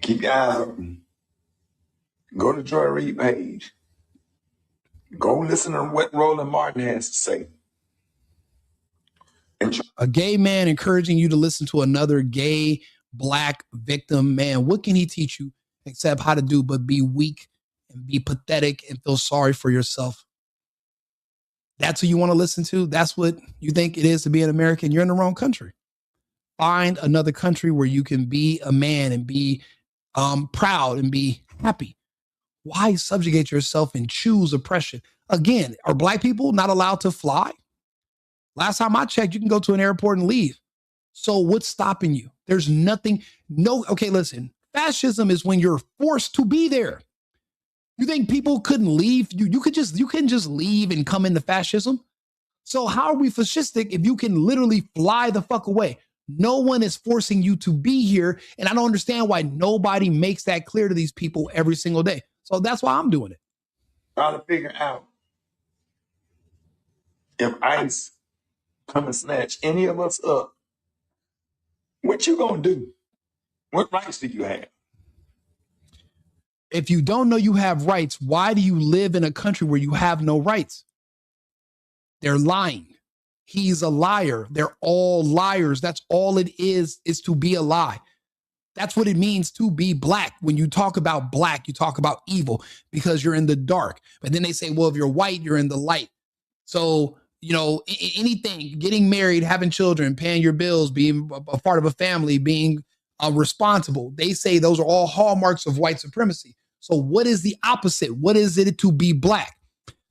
Keep your eyes open. Go to Joy Reid page. Go listen to what Roland Martin has to say. A gay man encouraging you to listen to another gay black victim, man, what can he teach you except how to do but be weak and be pathetic and feel sorry for yourself? That's who you want to listen to? That's what you think it is to be an American? You're in the wrong country. Find another country where you can be a man and be proud and be happy. Why subjugate yourself and choose oppression? Again, are black people not allowed to fly? Last time I checked, you can go to an airport and leave. So what's stopping you? There's nothing. No. Okay, listen. Fascism is when you're forced to be there. You think people couldn't leave? You couldn't just leave and come into fascism? So how are we fascistic if you can literally fly the fuck away? No one is forcing you to be here. And I don't understand why nobody makes that clear to these people every single day. So that's why I'm doing it. Trying to figure out if ICE come and snatch any of us up, what you gonna do? What rights do you have? If you don't know you have rights, why do you live in a country where you have no rights? They're lying. He's a liar. They're all liars. That's all it is to be a lie. That's what it means to be black. When you talk about black, you talk about evil because you're in the dark. But then they say, well, if you're white, you're in the light. So, anything, getting married, having children, paying your bills, being a part of a family, being responsible. They say those are all hallmarks of white supremacy. So what is the opposite? What is it to be black?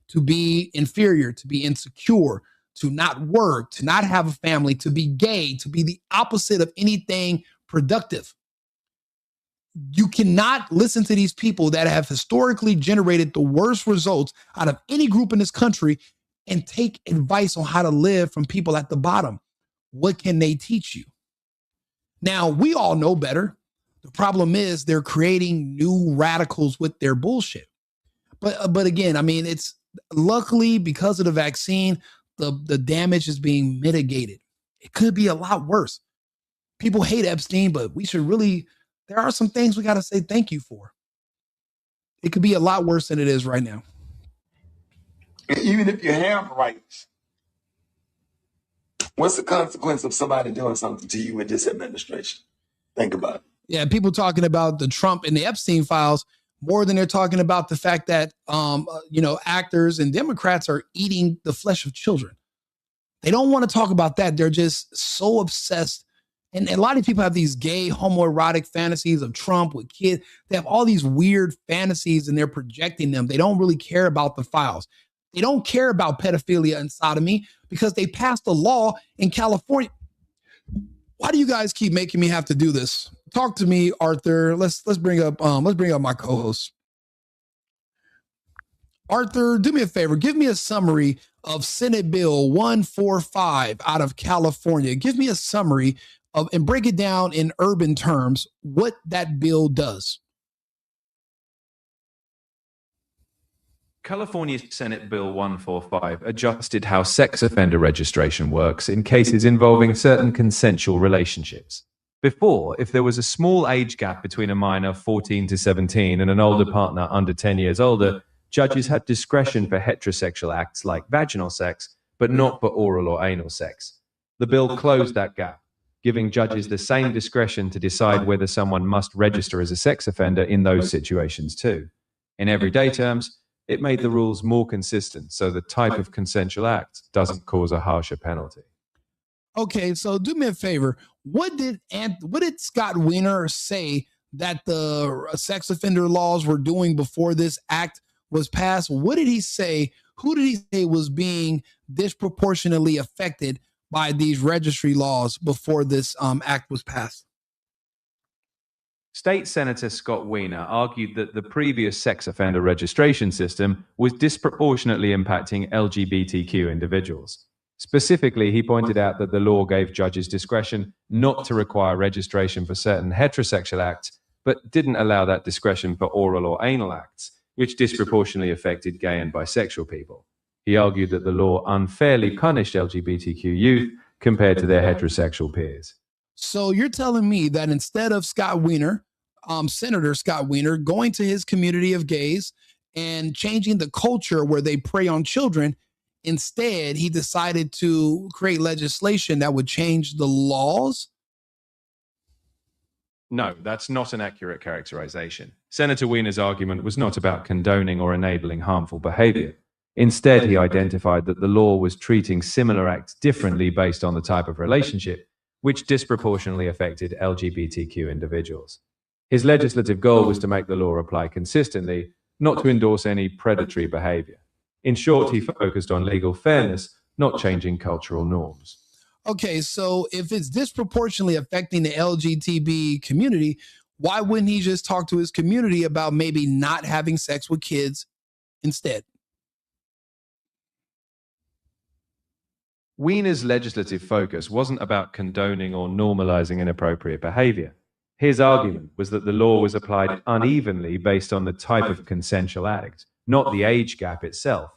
To be inferior, to be insecure, to not work, to not have a family, to be gay, to be the opposite of anything productive. You cannot listen to these people that have historically generated the worst results out of any group in this country and take advice on how to live from people at the bottom. What can they teach you? Now, we all know better. The problem is they're creating new radicals with their bullshit. But again, I mean, it's luckily because of the vaccine, the damage is being mitigated. It could be a lot worse. People hate Epstein, but there are some things we got to say thank you for. It could be a lot worse than it is right now. Even if you have rights, what's the consequence of somebody doing something to you with this administration? Think about it. Yeah, people talking about the Trump and the Epstein files more than they're talking about the fact that, actors and Democrats are eating the flesh of children. They don't want to talk about that. They're just so obsessed. And a lot of people have these gay homoerotic fantasies of Trump with kids. They have all these weird fantasies and they're projecting them. They don't really care about the files. They don't care about pedophilia and sodomy because they passed a law in California. Why do you guys keep making me have to do this? Talk to me, Arthur. Let's bring up my co-host. Arthur, do me a favor. Give me a summary of Senate Bill 145 out of California. Give me a summary of and break it down in urban terms what that bill does. California's Senate Bill 145 adjusted how sex offender registration works in cases involving certain consensual relationships. Before, if there was a small age gap between a minor 14 to 17 and an older partner under 10 years older, judges had discretion for heterosexual acts like vaginal sex, but not for oral or anal sex. The bill closed that gap, giving judges the same discretion to decide whether someone must register as a sex offender in those situations too. In everyday terms, it made the rules more consistent so the type of consensual act doesn't cause a harsher penalty. Okay, so do me a favor. What did Scott Wiener say that the sex offender laws were doing before this act was passed? What did he say? Who did he say was being disproportionately affected by these registry laws before this act was passed? State Senator Scott Wiener argued that the previous sex offender registration system was disproportionately impacting LGBTQ individuals. Specifically, he pointed out that the law gave judges discretion not to require registration for certain heterosexual acts, but didn't allow that discretion for oral or anal acts, which disproportionately affected gay and bisexual people. He argued that the law unfairly punished LGBTQ youth compared to their heterosexual peers. So you're telling me that instead of Scott Wiener, Senator Scott Wiener, going to his community of gays and changing the culture where they prey on children, Instead, he decided to create legislation that would change the laws. No, that's not an accurate characterization. Senator Wiener's argument was not about condoning or enabling harmful behavior. Instead, he identified that the law was treating similar acts differently based on the type of relationship, which disproportionately affected LGBTQ individuals. His legislative goal was to make the law apply consistently, not to endorse any predatory behavior. In short, he focused on legal fairness, not changing cultural norms. Okay, so if it's disproportionately affecting the LGBT community, why wouldn't he just talk to his community about maybe not having sex with kids instead? Wiener's legislative focus wasn't about condoning or normalizing inappropriate behavior. His argument was that the law was applied unevenly based on the type of consensual act, not the age gap itself.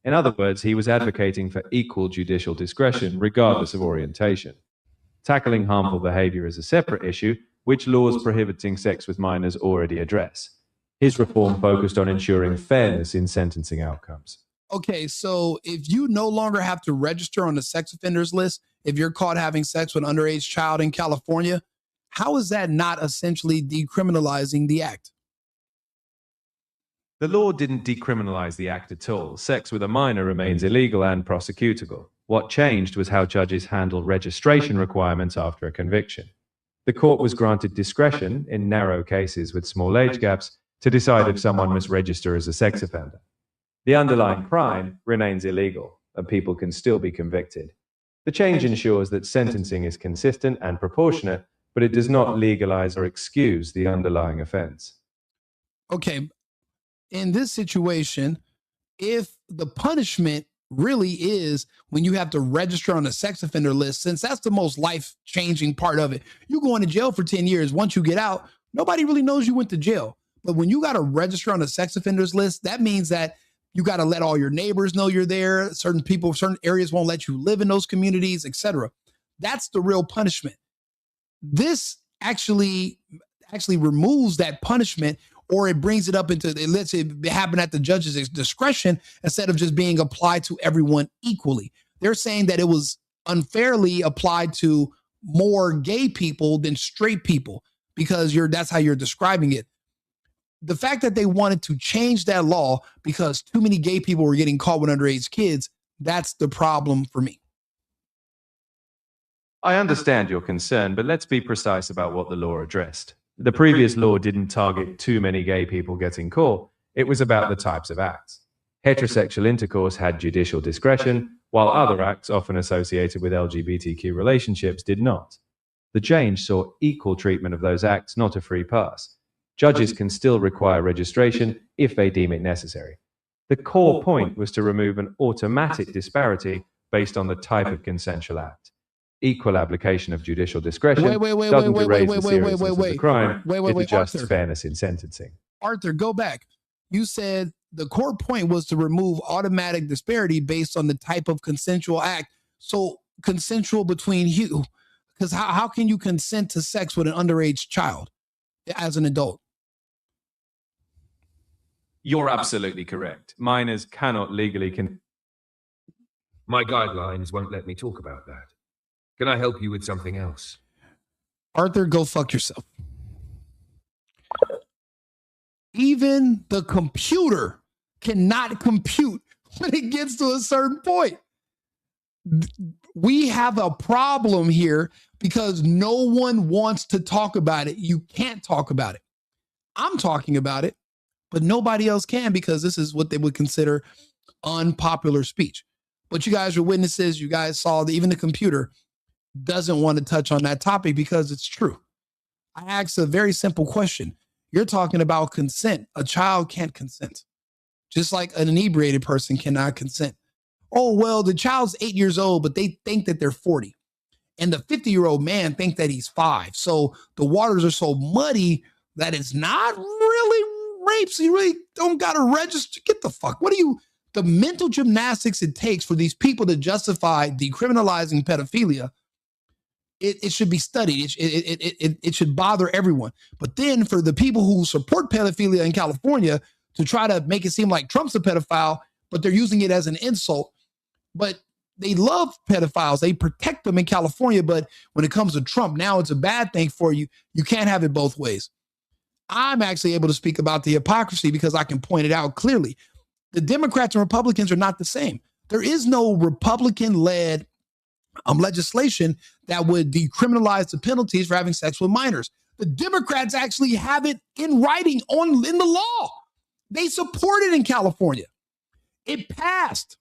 In other words, he was advocating for equal judicial discretion regardless of orientation. Tackling harmful behavior is a separate issue, which laws prohibiting sex with minors already address. His reform focused on ensuring fairness in sentencing outcomes. Okay, so if you no longer have to register on the sex offenders list, if you're caught having sex with an underage child in California, how is that not essentially decriminalizing the act? The law didn't decriminalize the act at all. Sex with a minor remains illegal and prosecutable. What changed was how judges handle registration requirements after a conviction. The court was granted discretion, in narrow cases with small age gaps, to decide if someone must register as a sex offender. The underlying crime remains illegal, and people can still be convicted. The change ensures that sentencing is consistent and proportionate, but it does not legalize or excuse the underlying offense. Okay, in this situation, if the punishment really is when you have to register on the sex offender list, since that's the most life-changing part of it, you go into jail for 10 years. Once you get out, nobody really knows you went to jail. But when you got to register on the sex offenders list, that means that you got to let all your neighbors know you're there. Certain people, certain areas won't let you live in those communities, etc. That's the real punishment. This actually removes that punishment, or it brings it up into, it lets it happen at the judge's discretion instead of just being applied to everyone equally. They're saying that it was unfairly applied to more gay people than straight people because that's how you're describing it. The fact that they wanted to change that law because too many gay people were getting caught with underage kids, that's the problem for me. I understand your concern, but let's be precise about what the law addressed. The previous law didn't target too many gay people getting caught. It was about the types of acts. Heterosexual intercourse had judicial discretion, while other acts often associated with LGBTQ relationships did not. The change saw equal treatment of those acts, not a free pass. Judges can still require registration if they deem it necessary. The core point was to remove an automatic disparity based on the type of consensual act. Equal application of judicial discretion doesn't erase the seriousness of the crime. It adjusts fairness in sentencing. Arthur, go back. You said the core point was to remove automatic disparity based on the type of consensual act. So consensual between you, because how can you consent to sex with an underage child as an adult? You're absolutely correct. Minors cannot legally My guidelines won't let me talk about that. Can I help you with something else? Arthur, go fuck yourself. Even the computer cannot compute when it gets to a certain point. We have a problem here because no one wants to talk about it. You can't talk about it. I'm talking about it, but nobody else can because this is what they would consider unpopular speech. But you guys are witnesses. You guys saw that even the computer doesn't want to touch on that topic because it's true. I asked a very simple question. You're talking about consent. A child can't consent, just like an inebriated person cannot consent. Oh, well, the child's 8 years old, but they think that they're 40. And the 50-year-old man thinks that he's 5. So the waters are so muddy that it's not really rape. So you really don't got to register. Get the fuck. The mental gymnastics it takes for these people to justify decriminalizing pedophilia, it should be studied. It should bother everyone. But then for the people who support pedophilia in California to try to make it seem like Trump's a pedophile, but they're using it as an insult, But they love pedophiles. They protect them in California. But when it comes to Trump, now it's a bad thing for you. You can't have it both ways. I'm actually able to speak about the hypocrisy because I can point it out clearly. The Democrats and Republicans are not the same. There is no Republican-led legislation that would decriminalize the penalties for having sex with minors. The Democrats actually have it in writing in the law. They support it in California. It passed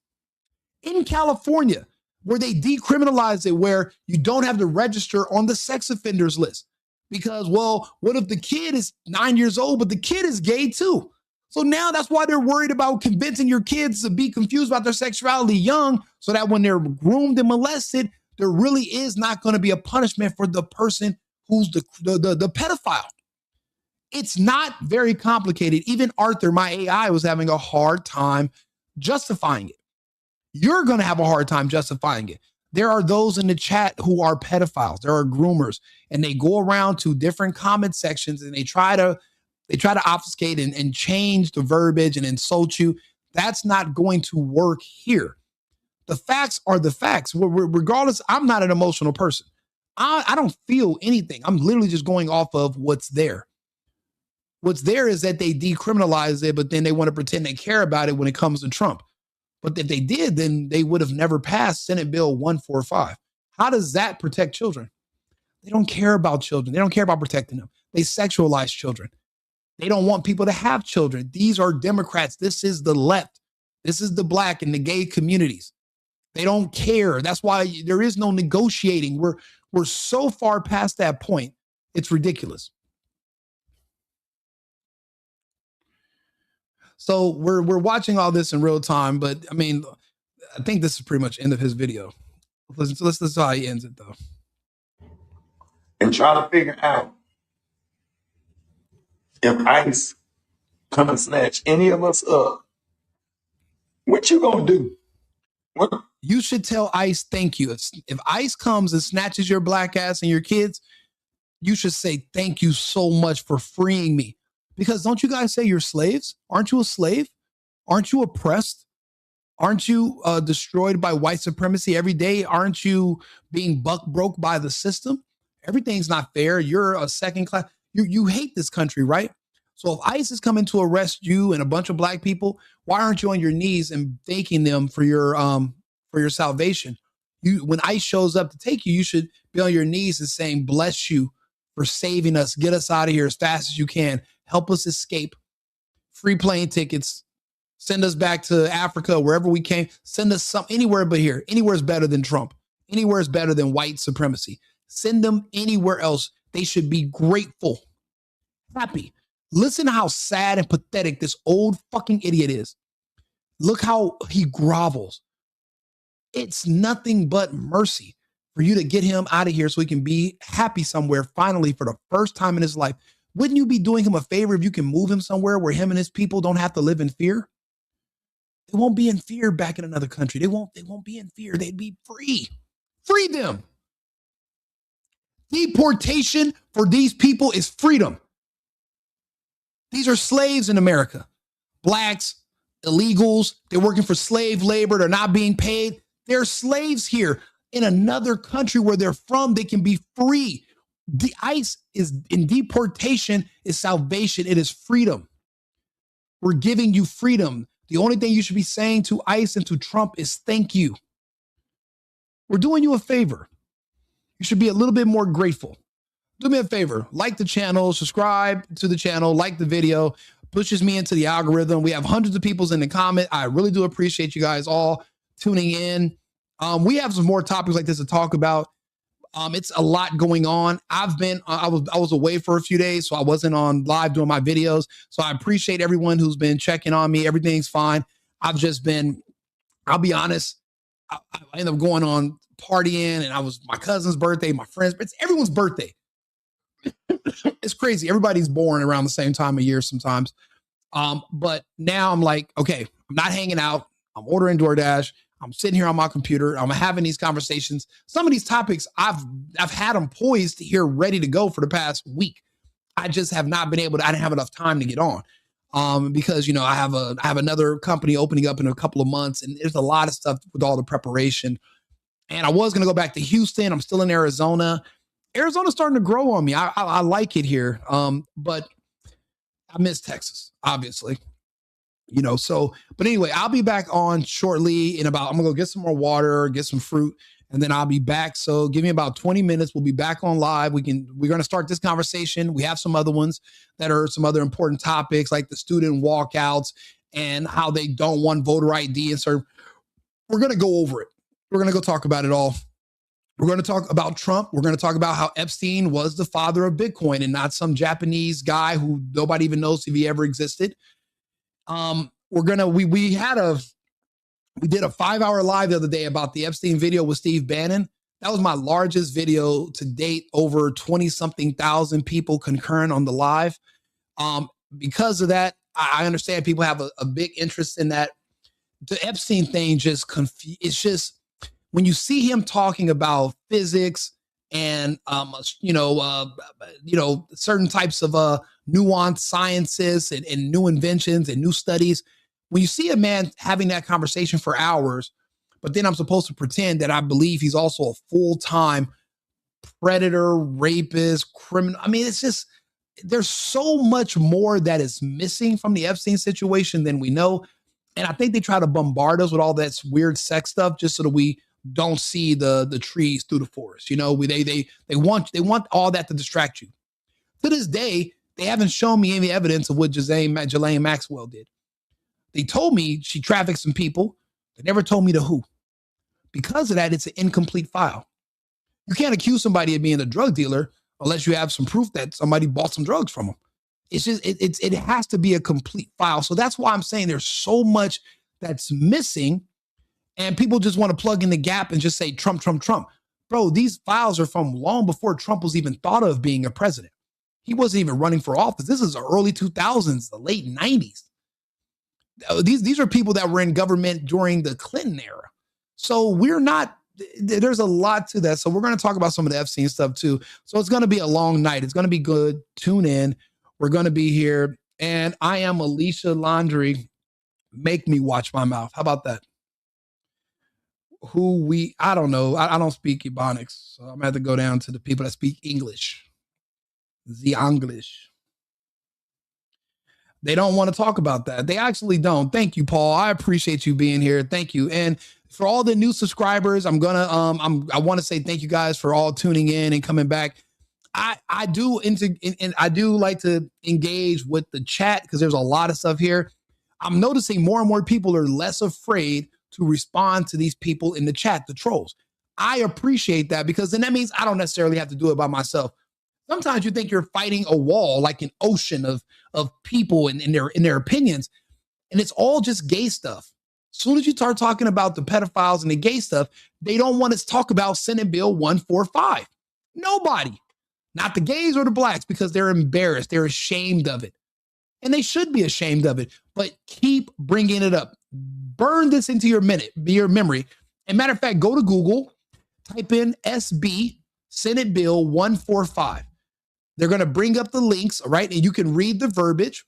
in California where they decriminalized it, where you don't have to register on the sex offenders list. Because, well, what if the kid is 9 years old, but the kid is gay too? So now that's why they're worried about convincing your kids to be confused about their sexuality young, so that when they're groomed and molested, there really is not going to be a punishment for the person who's the pedophile. It's not very complicated. Even Arthur, my AI, was having a hard time justifying it. You're going to have a hard time justifying it. There are those in the chat who are pedophiles. There are groomers, and they go around to different comment sections and they try to obfuscate and change the verbiage and insult you. That's not going to work here. The facts are the facts. Regardless, I'm not an emotional person. I don't feel anything. I'm literally just going off of what's there. What's there is that they decriminalize it, but then they want to pretend they care about it when it comes to Trump. But if they did, then they would have never passed Senate Bill 145. How does that protect children? They don't care about children. They don't care about protecting them. They sexualize children. They don't want people to have children. These are Democrats. This is the left. This is the black and the gay communities. They don't care. That's why there is no negotiating. We're so far past that point. It's ridiculous. So we're watching all this in real time, but I mean, I think this is pretty much end of his video. Let's see how he ends it though. And try to figure out if ICE come and snatch any of us up, what you gonna do? What? You should tell ICE thank you. If ICE comes and snatches your black ass and your kids, you should say thank you so much for freeing me. Because don't you guys say you're slaves? Aren't you a slave? Aren't you oppressed? Aren't you destroyed by white supremacy every day? Aren't you being buck broke by the system? Everything's not fair. You're a second class. You hate this country, right? So if ICE is coming to arrest you and a bunch of black people, why aren't you on your knees and thanking them for your salvation? When ICE shows up to take you, you should be on your knees and saying, bless you for saving us. Get us out of here as fast as you can. Help us escape. Free plane tickets. Send us back to Africa, wherever we came. Send us anywhere but here. Anywhere is better than Trump. Anywhere is better than white supremacy. Send them anywhere else. They should be grateful, happy. Listen to how sad and pathetic this old fucking idiot is. Look how he grovels. It's nothing but mercy for you to get him out of here so he can be happy somewhere finally for the first time in his life. Wouldn't you be doing him a favor if you can move him somewhere where him and his people don't have to live in fear? They won't be in fear back in another country. They won't be in fear. They'd be free. Free them. Deportation for these people is freedom. These are slaves in America. Blacks, illegals, they're working for slave labor. They're not being paid. They're slaves here. In another country where they're from, they can be free. The ICE is in deportation is salvation. It is freedom. We're giving you freedom. The only thing you should be saying to ICE and to Trump is thank you. We're doing you a favor. You should be a little bit more grateful. Do me a favor, like the channel, subscribe to the channel, like the video, pushes me into the algorithm. We have hundreds of people in the comment. I really do appreciate you guys all tuning in. We have some more topics like this to talk about. It's a lot going on. I was away for a few days, so I wasn't on live doing my videos. So I appreciate everyone who's been checking on me. Everything's fine. I've just been, I'll be honest, I ended up going on partying, and I was my cousin's birthday, my friend's, it's everyone's birthday. It's crazy. Everybody's born around the same time of year sometimes. But now I'm like, okay, I'm not hanging out. I'm ordering DoorDash. I'm sitting here on my computer. I'm having these conversations. Some of these topics I've had them poised here, ready to go for the past week. I just have not been able to. I didn't have enough time to get on. Because I have another company opening up in a couple of months, and there's a lot of stuff with all the preparation. And I was going to go back to Houston. I'm still in Arizona. Arizona's starting to grow on me. I like it here, but I miss Texas, obviously. But anyway, I'll be back on shortly I'm gonna go get some more water, get some fruit, and then I'll be back. So give me about 20 minutes. We'll be back on live. We're going to start this conversation. We have some other ones that are some other important topics, like the student walkouts and how they don't want voter ID. And so we're going to go over it. We're going to go talk about it all. We're going to talk about Trump. We're going to talk about how Epstein was the father of Bitcoin and not some Japanese guy who nobody even knows if he ever existed. We did a 5-hour live the other day about the Epstein video with Steve Bannon. That was my largest video to date, over 20-something thousand people concurrent on the live. Because of that, I understand people have a big interest in that. The Epstein thing it's just, when you see him talking about physics and, certain types of nuanced sciences and new inventions and new studies, when you see a man having that conversation for hours, but then I'm supposed to pretend that I believe he's also a full-time predator, rapist, criminal. I mean, it's just, there's so much more that is missing from the Epstein situation than we know. And I think they try to bombard us with all that weird sex stuff just so that we don't see the trees through the forest. They want all that to distract you. To this day, they haven't shown me any evidence of what Ghislaine Maxwell did. They told me she trafficked some people. They never told me the who. Because of that, it's an incomplete file. You can't accuse somebody of being a drug dealer unless you have some proof that somebody bought some drugs from them. It's just, it has to be a complete file. So that's why I'm saying there's so much that's missing, and people just want to plug in the gap and just say Trump, Trump, Trump. Bro, these files are from long before Trump was even thought of being a president. He wasn't even running for office. This is the early 2000s, the late 90s. These are people that were in government during the Clinton era. So there's a lot to that. So we're going to talk about some of the Epstein stuff too. So it's going to be a long night. It's going to be good. Tune in. We're going to be here. And I am Alicia Laundry. Make me watch my mouth. How about that? I don't know. I don't speak Ebonics. So I'm going to have to go down to the people that speak English. The English. They don't want to talk about that. They actually don't. Thank you, Paul. I appreciate you being here. Thank you. And for all the new subscribers, I want to say thank you guys for all tuning in and coming back. I do like to engage with the chat because there's a lot of stuff here. I'm noticing more and more people are less afraid to respond to these people in the chat, the trolls. I appreciate that, because then that means I don't necessarily have to do it by myself. Sometimes you think you're fighting a wall, like an ocean of people and their opinions, and it's all just gay stuff. As soon as you start talking about the pedophiles and the gay stuff, they don't want to talk about Senate Bill 145. Nobody, not the gays or the blacks, because they're embarrassed. They're ashamed of it. And they should be ashamed of it, but keep bringing it up. Burn this into your memory. And matter of fact, go to Google, type in SB Senate Bill 145. They're going to bring up the links, right? And you can read the verbiage.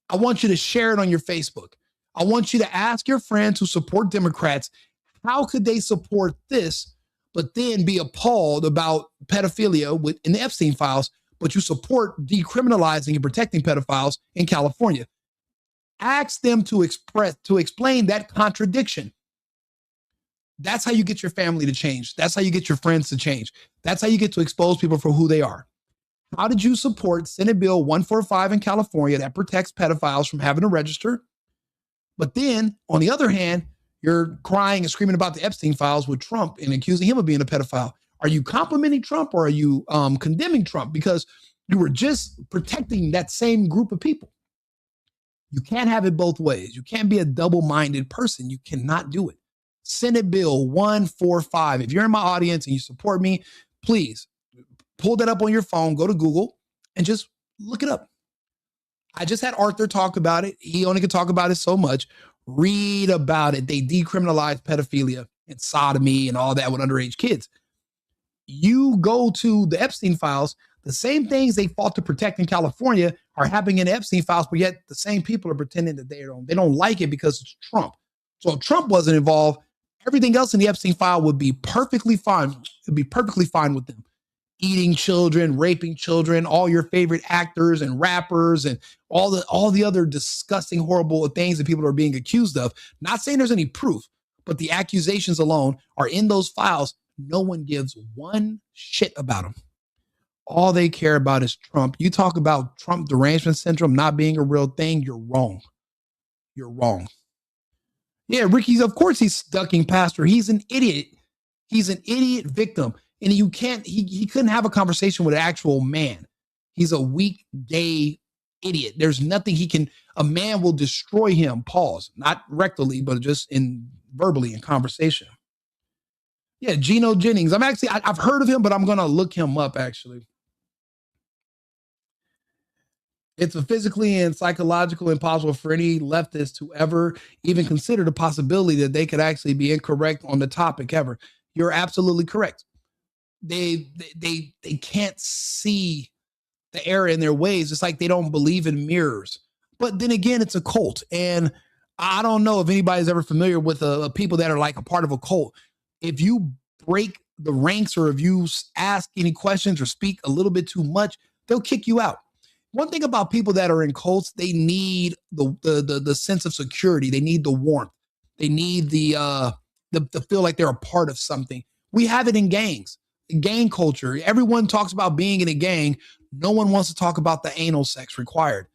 I want you to share it on your Facebook. I want you to ask your friends who support Democrats, how could they support this, but then be appalled about pedophilia in the Epstein files, but you support decriminalizing and protecting pedophiles in California? Ask them to explain that contradiction. That's how you get your family to change. That's how you get your friends to change. That's how you get to expose people for who they are. How did you support Senate Bill 145 in California that protects pedophiles from having to register? But then, on the other hand, you're crying and screaming about the Epstein files with Trump and accusing him of being a pedophile. Are you complimenting Trump, or are you condemning Trump? Because you were just protecting that same group of people. You can't have it both ways. You can't be a double-minded person. You cannot do it. Senate Bill 145. If you're in my audience and you support me, please pull that up on your phone, go to Google, and just look it up. I just had Arthur talk about it. He only could talk about it so much. Read about it. They decriminalized pedophilia and sodomy and all that with underage kids. You go to the Epstein files, the same things they fought to protect in California are happening in the Epstein files, but yet the same people are pretending that they don't like it because it's Trump. So if Trump wasn't involved, everything else in the Epstein file would be perfectly fine. It'd be perfectly fine with them. Eating children, raping children, all your favorite actors and rappers and all the other disgusting, horrible things that people are being accused of. Not saying there's any proof, but the accusations alone are in those files. No one gives one shit about them. All they care about is Trump. You talk about Trump derangement syndrome not being a real thing, you're wrong. You're wrong. Yeah, Ricky's, of course he's ducking past her. He's an idiot. He's an idiot victim. And you can't, he couldn't have a conversation with an actual man. He's a weak, gay idiot. There's nothing a man will destroy him, pause, not rectally, but just verbally in conversation. Yeah, Geno Jennings. I've heard of him, but I'm going to look him up actually. It's a physically and psychologically impossible for any leftist to ever even consider the possibility that they could actually be incorrect on the topic ever. You're absolutely correct. They can't see the error in their ways. It's like they don't believe in mirrors. But then again, it's a cult. And I don't know if anybody's ever familiar with people that are like a part of a cult. If you break the ranks or if you ask any questions or speak a little bit too much, they'll kick you out. One thing about people that are in cults, they need the sense of security. They need the warmth. They need the feel like they're a part of something. We have it in gangs, gang culture. Everyone talks about being in a gang. No one wants to talk about the anal sex required.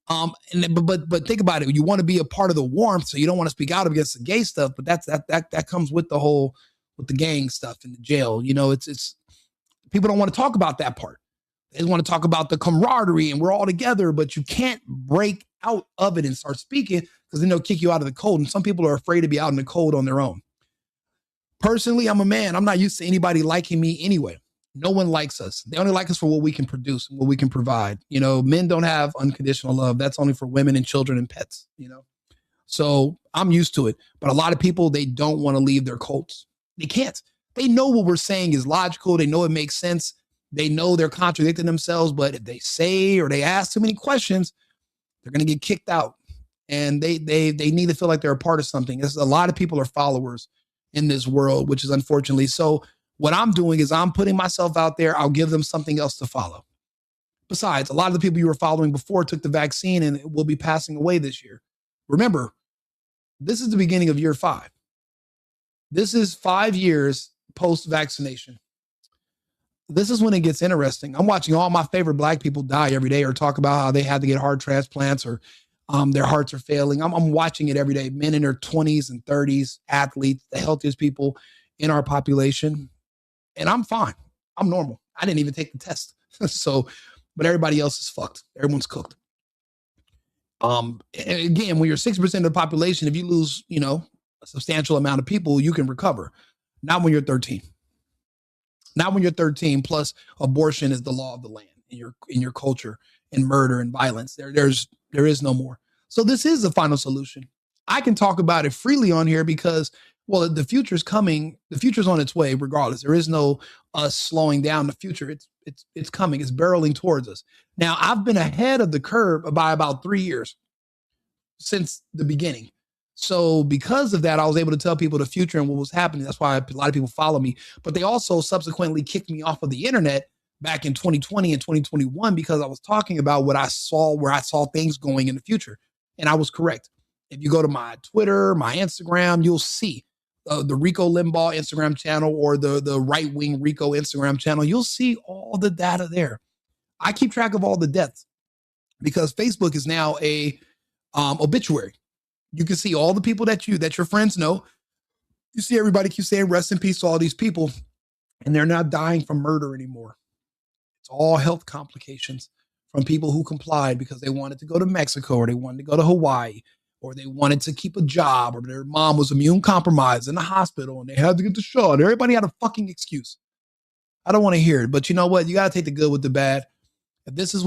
But think about it. You want to be a part of the warmth, so you don't want to speak out against the gay stuff. But that comes with the gang stuff in the jail. You know, it's people don't want to talk about that part. They want to talk about the camaraderie and we're all together, but you can't break out of it and start speaking because then they'll kick you out of the cold. And some people are afraid to be out in the cold on their own. Personally, I'm a man. I'm not used to anybody liking me anyway. No one likes us. They only like us for what we can produce and what we can provide. You know, men don't have unconditional love. That's only for women and children and pets, you know. So I'm used to it. But a lot of people, they don't want to leave their cults. They can't. They know what we're saying is logical. They know it makes sense. They know they're contradicting themselves, but if they say or they ask too many questions, they're going to get kicked out. And they need to feel like they're a part of something. A lot of people are followers in this world, which is unfortunately. So what I'm doing is I'm putting myself out there. I'll give them something else to follow. Besides, a lot of the people you were following before took the vaccine and will be passing away this year. Remember, this is the beginning of year 5. This is 5 years post-vaccination. This is when it gets interesting. I'm watching all my favorite black people die every day or talk about how they had to get heart transplants or their hearts are failing. I'm watching it every day. Men in their 20s and 30s, athletes, the healthiest people in our population. And I'm fine. I'm normal. I didn't even take the test. But everybody else is fucked. Everyone's cooked. Again, when you're 6% of the population, if you lose, a substantial amount of people, you can recover. Not when you're 13. Not when you're 13, plus abortion is the law of the land in your culture, and murder and violence. There is no more. So this is the final solution. I can talk about it freely on here because, well, the future's coming. The future's on its way regardless. There is no us slowing down the future. It's coming. It's barreling towards us. Now, I've been ahead of the curve by about 3 years since the beginning. So because of that, I was able to tell people the future and what was happening. That's why a lot of people follow me. But they also subsequently kicked me off of the internet back in 2020 and 2021 because I was talking about what I saw, where I saw things going in the future. And I was correct. If you go to my Twitter, my Instagram, you'll see the Rico Limbaugh Instagram channel or the right-wing Rico Instagram channel. You'll see all the data there. I keep track of all the deaths because Facebook is now a obituary. You can see all the people that your friends know. You see everybody keep saying rest in peace to all these people, and they're not dying from murder anymore. It's all health complications from people who complied because they wanted to go to Mexico or they wanted to go to Hawaii or they wanted to keep a job or their mom was immune compromised in the hospital and they had to get the shot. Everybody had a fucking excuse. I don't want to hear it, but you know what? You got to take the good with the bad. If this is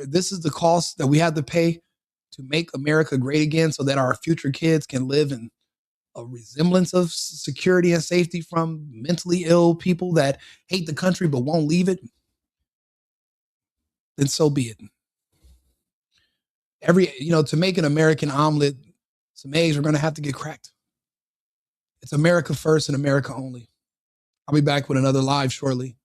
this is the cost that we have to pay to make America great again so that our future kids can live in a resemblance of security and safety from mentally ill people that hate the country but won't leave it, then so be it. To make an American omelet, some eggs are going to have to get cracked. It's America first and America only. I'll be back with another live shortly.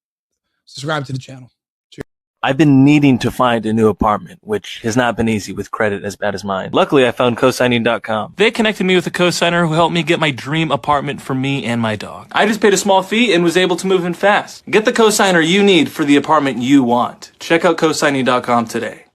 Subscribe to the channel. Cheers. I've been needing to find a new apartment, which has not been easy with credit as bad as mine. Luckily, I found cosigning.com. They connected me with a cosigner who helped me get my dream apartment for me and my dog. I just paid a small fee and was able to move in fast. Get the cosigner you need for the apartment you want. Check out cosigning.com today.